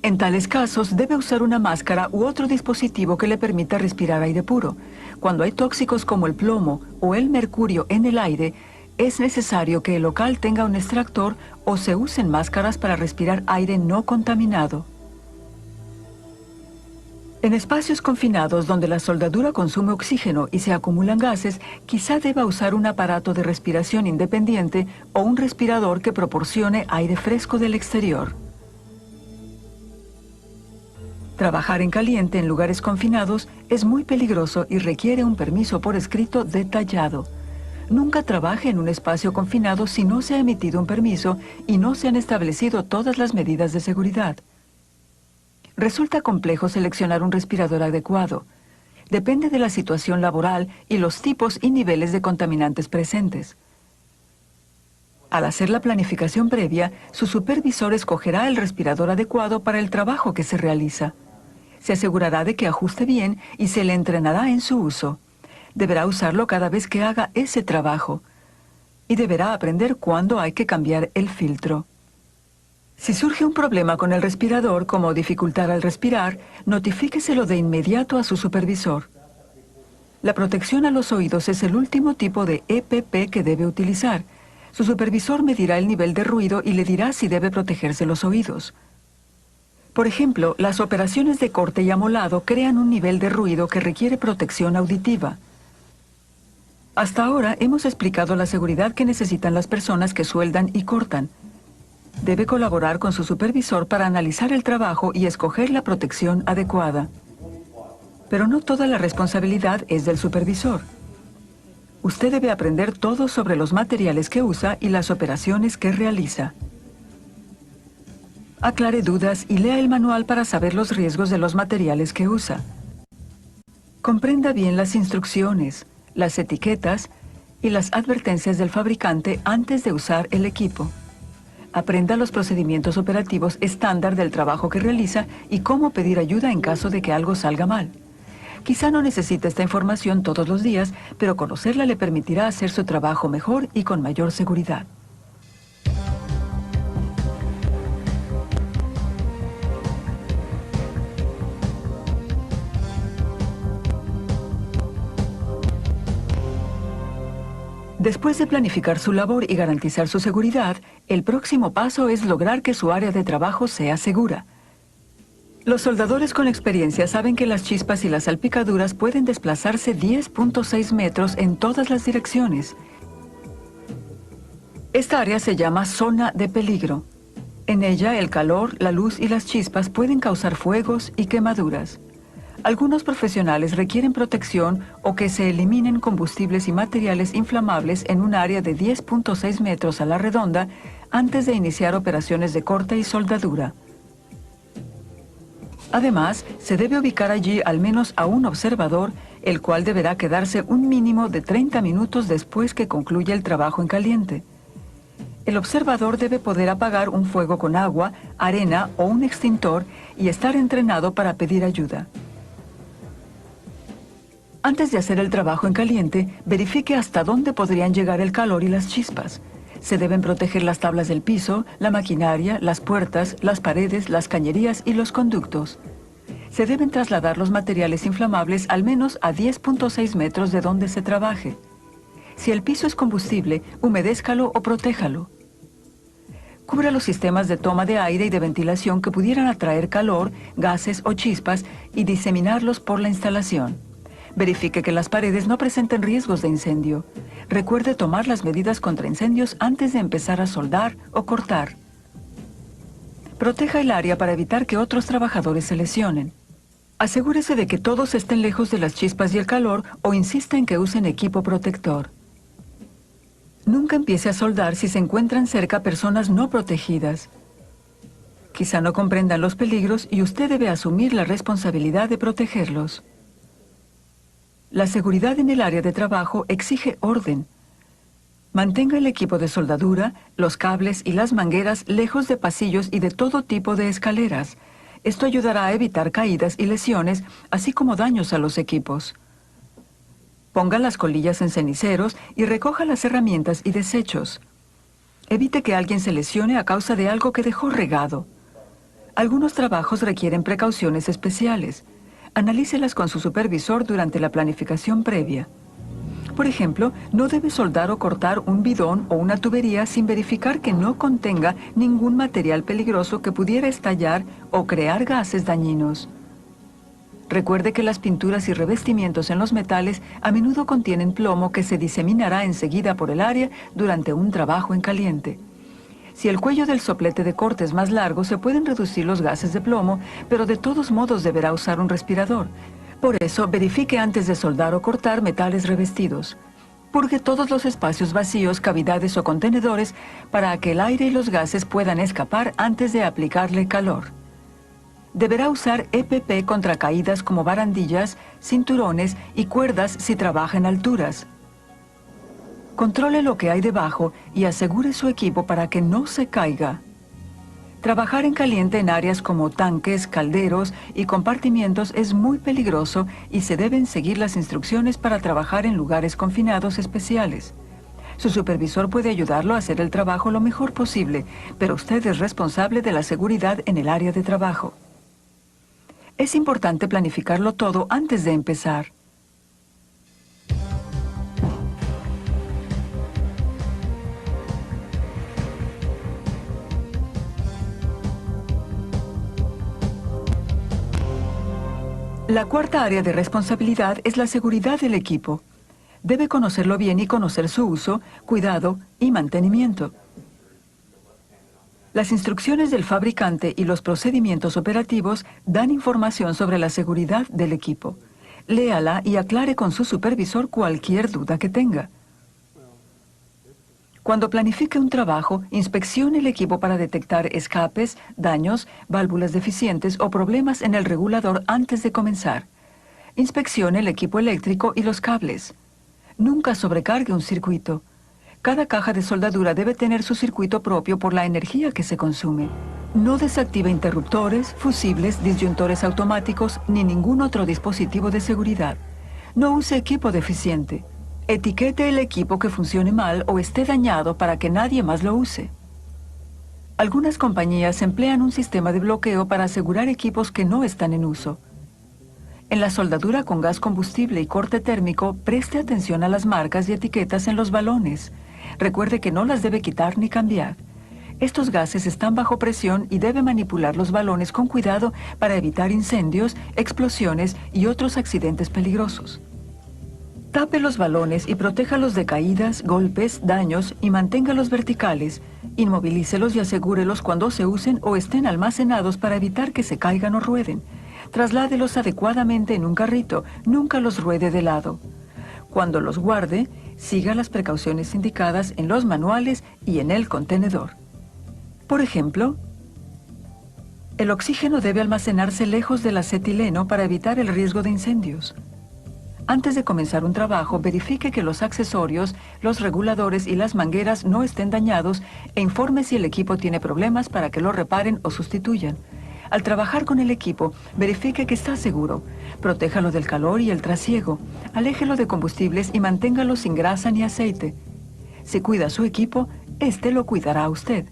C: En tales casos, debe usar una máscara u otro dispositivo que le permita respirar aire puro. Cuando hay tóxicos como el plomo o el mercurio en el aire, es necesario que el local tenga un extractor o se usen máscaras para respirar aire no contaminado. En espacios confinados donde la soldadura consume oxígeno y se acumulan gases, quizá deba usar un aparato de respiración independiente o un respirador que proporcione aire fresco del exterior. Trabajar en caliente en lugares confinados es muy peligroso y requiere un permiso por escrito detallado. Nunca trabaje en un espacio confinado si no se ha emitido un permiso y no se han establecido todas las medidas de seguridad. Resulta complejo seleccionar un respirador adecuado. Depende de la situación laboral y los tipos y niveles de contaminantes presentes. Al hacer la planificación previa, su supervisor escogerá el respirador adecuado para el trabajo que se realiza. Se asegurará de que ajuste bien y se le entrenará en su uso. Deberá usarlo cada vez que haga ese trabajo. Y deberá aprender cuándo hay que cambiar el filtro. Si surge un problema con el respirador, como dificultad al respirar, notifíqueselo de inmediato a su supervisor. La protección a los oídos es el último tipo de EPP que debe utilizar. Su supervisor medirá el nivel de ruido y le dirá si debe protegerse los oídos. Por ejemplo, las operaciones de corte y amolado crean un nivel de ruido que requiere protección auditiva. Hasta ahora hemos explicado la seguridad que necesitan las personas que sueldan y cortan. Debe colaborar con su supervisor para analizar el trabajo y escoger la protección adecuada. Pero no toda la responsabilidad es del supervisor. Usted debe aprender todo sobre los materiales que usa y las operaciones que realiza. Aclare dudas y lea el manual para saber los riesgos de los materiales que usa. Comprenda bien las instrucciones, las etiquetas y las advertencias del fabricante antes de usar el equipo. Aprenda los procedimientos operativos estándar del trabajo que realiza y cómo pedir ayuda en caso de que algo salga mal. Quizá no necesite esta información todos los días, pero conocerla le permitirá hacer su trabajo mejor y con mayor seguridad. Después de planificar su labor y garantizar su seguridad, el próximo paso es lograr que su área de trabajo sea segura. Los soldadores con experiencia saben que las chispas y las salpicaduras pueden desplazarse 10.6 metros en todas las direcciones. Esta área se llama zona de peligro. En ella, el calor, la luz y las chispas pueden causar fuegos y quemaduras. Algunos profesionales requieren protección o que se eliminen combustibles y materiales inflamables en un área de 10.6 metros a la redonda antes de iniciar operaciones de corte y soldadura. Además, se debe ubicar allí al menos a un observador, el cual deberá quedarse un mínimo de 30 minutos después que concluya el trabajo en caliente. El observador debe poder apagar un fuego con agua, arena o un extintor y estar entrenado para pedir ayuda. Antes de hacer el trabajo en caliente, verifique hasta dónde podrían llegar el calor y las chispas. Se deben proteger las tablas del piso, la maquinaria, las puertas, las paredes, las cañerías y los conductos. Se deben trasladar los materiales inflamables al menos a 10.6 metros de donde se trabaje. Si el piso es combustible, humedézcalo o protéjalo. Cubra los sistemas de toma de aire y de ventilación que pudieran atraer calor, gases o chispas y diseminarlos por la instalación. Verifique que las paredes no presenten riesgos de incendio. Recuerde tomar las medidas contra incendios antes de empezar a soldar o cortar. Proteja el área para evitar que otros trabajadores se lesionen. Asegúrese de que todos estén lejos de las chispas y el calor o insista en que usen equipo protector. Nunca empiece a soldar si se encuentran cerca personas no protegidas. Quizá no comprendan los peligros y usted debe asumir la responsabilidad de protegerlos. La seguridad en el área de trabajo exige orden. Mantenga el equipo de soldadura, los cables y las mangueras lejos de pasillos y de todo tipo de escaleras. Esto ayudará a evitar caídas y lesiones, así como daños a los equipos. Ponga las colillas en ceniceros y recoja las herramientas y desechos. Evite que alguien se lesione a causa de algo que dejó regado. Algunos trabajos requieren precauciones especiales. Analícelas con su supervisor durante la planificación previa. Por ejemplo, no debe soldar o cortar un bidón o una tubería sin verificar que no contenga ningún material peligroso que pudiera estallar o crear gases dañinos. Recuerde que las pinturas y revestimientos en los metales a menudo contienen plomo que se diseminará enseguida por el área durante un trabajo en caliente. Si el cuello del soplete de corte es más largo, se pueden reducir los gases de plomo, pero de todos modos deberá usar un respirador. Por eso, verifique antes de soldar o cortar metales revestidos. Purgue todos los espacios vacíos, cavidades o contenedores para que el aire y los gases puedan escapar antes de aplicarle calor. Deberá usar EPP contra caídas como barandillas, cinturones y cuerdas si trabaja en alturas. Controle lo que hay debajo y asegure su equipo para que no se caiga. Trabajar en caliente en áreas como tanques, calderos y compartimientos es muy peligroso y se deben seguir las instrucciones para trabajar en lugares confinados especiales. Su supervisor puede ayudarlo a hacer el trabajo lo mejor posible, pero usted es responsable de la seguridad en el área de trabajo. Es importante planificarlo todo antes de empezar. La cuarta área de responsabilidad es la seguridad del equipo. Debe conocerlo bien y conocer su uso, cuidado y mantenimiento. Las instrucciones del fabricante y los procedimientos operativos dan información sobre la seguridad del equipo. Léala y aclare con su supervisor cualquier duda que tenga. Cuando planifique un trabajo, inspeccione el equipo para detectar escapes, daños, válvulas deficientes o problemas en el regulador antes de comenzar. Inspeccione el equipo eléctrico y los cables. Nunca sobrecargue un circuito. Cada caja de soldadura debe tener su circuito propio por la energía que se consume. No desactive interruptores, fusibles, disyuntores automáticos ni ningún otro dispositivo de seguridad. No use equipo deficiente. Etiquete el equipo que funcione mal o esté dañado para que nadie más lo use. Algunas compañías emplean un sistema de bloqueo para asegurar equipos que no están en uso. En la soldadura con gas combustible y corte térmico, preste atención a las marcas y etiquetas en los balones. Recuerde que no las debe quitar ni cambiar. Estos gases están bajo presión y debe manipular los balones con cuidado para evitar incendios, explosiones y otros accidentes peligrosos. Tape los balones y protéjalos de caídas, golpes, daños y manténgalos verticales. Inmovilícelos y asegúrelos cuando se usen o estén almacenados para evitar que se caigan o rueden. Trasládelos adecuadamente en un carrito, nunca los ruede de lado. Cuando los guarde, siga las precauciones indicadas en los manuales y en el contenedor. Por ejemplo, el oxígeno debe almacenarse lejos del acetileno para evitar el riesgo de incendios. Antes de comenzar un trabajo, verifique que los accesorios, los reguladores y las mangueras no estén dañados e informe si el equipo tiene problemas para que lo reparen o sustituyan. Al trabajar con el equipo, verifique que está seguro. Protéjalo del calor y el trasiego. Aléjelo de combustibles y manténgalo sin grasa ni aceite. Si cuida su equipo, este lo cuidará a usted.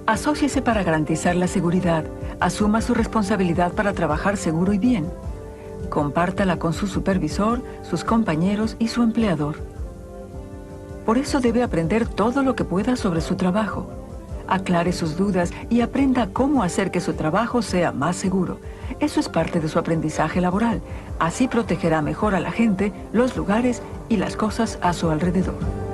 C: Asóciese para garantizar la seguridad. Asuma su responsabilidad para trabajar seguro y bien. Compártala con su supervisor, sus compañeros y su empleador. Por eso debe aprender todo lo que pueda sobre su trabajo. Aclare sus dudas y aprenda cómo hacer que su trabajo sea más seguro. Eso es parte de su aprendizaje laboral. Así protegerá mejor a la gente, los lugares y las cosas a su alrededor.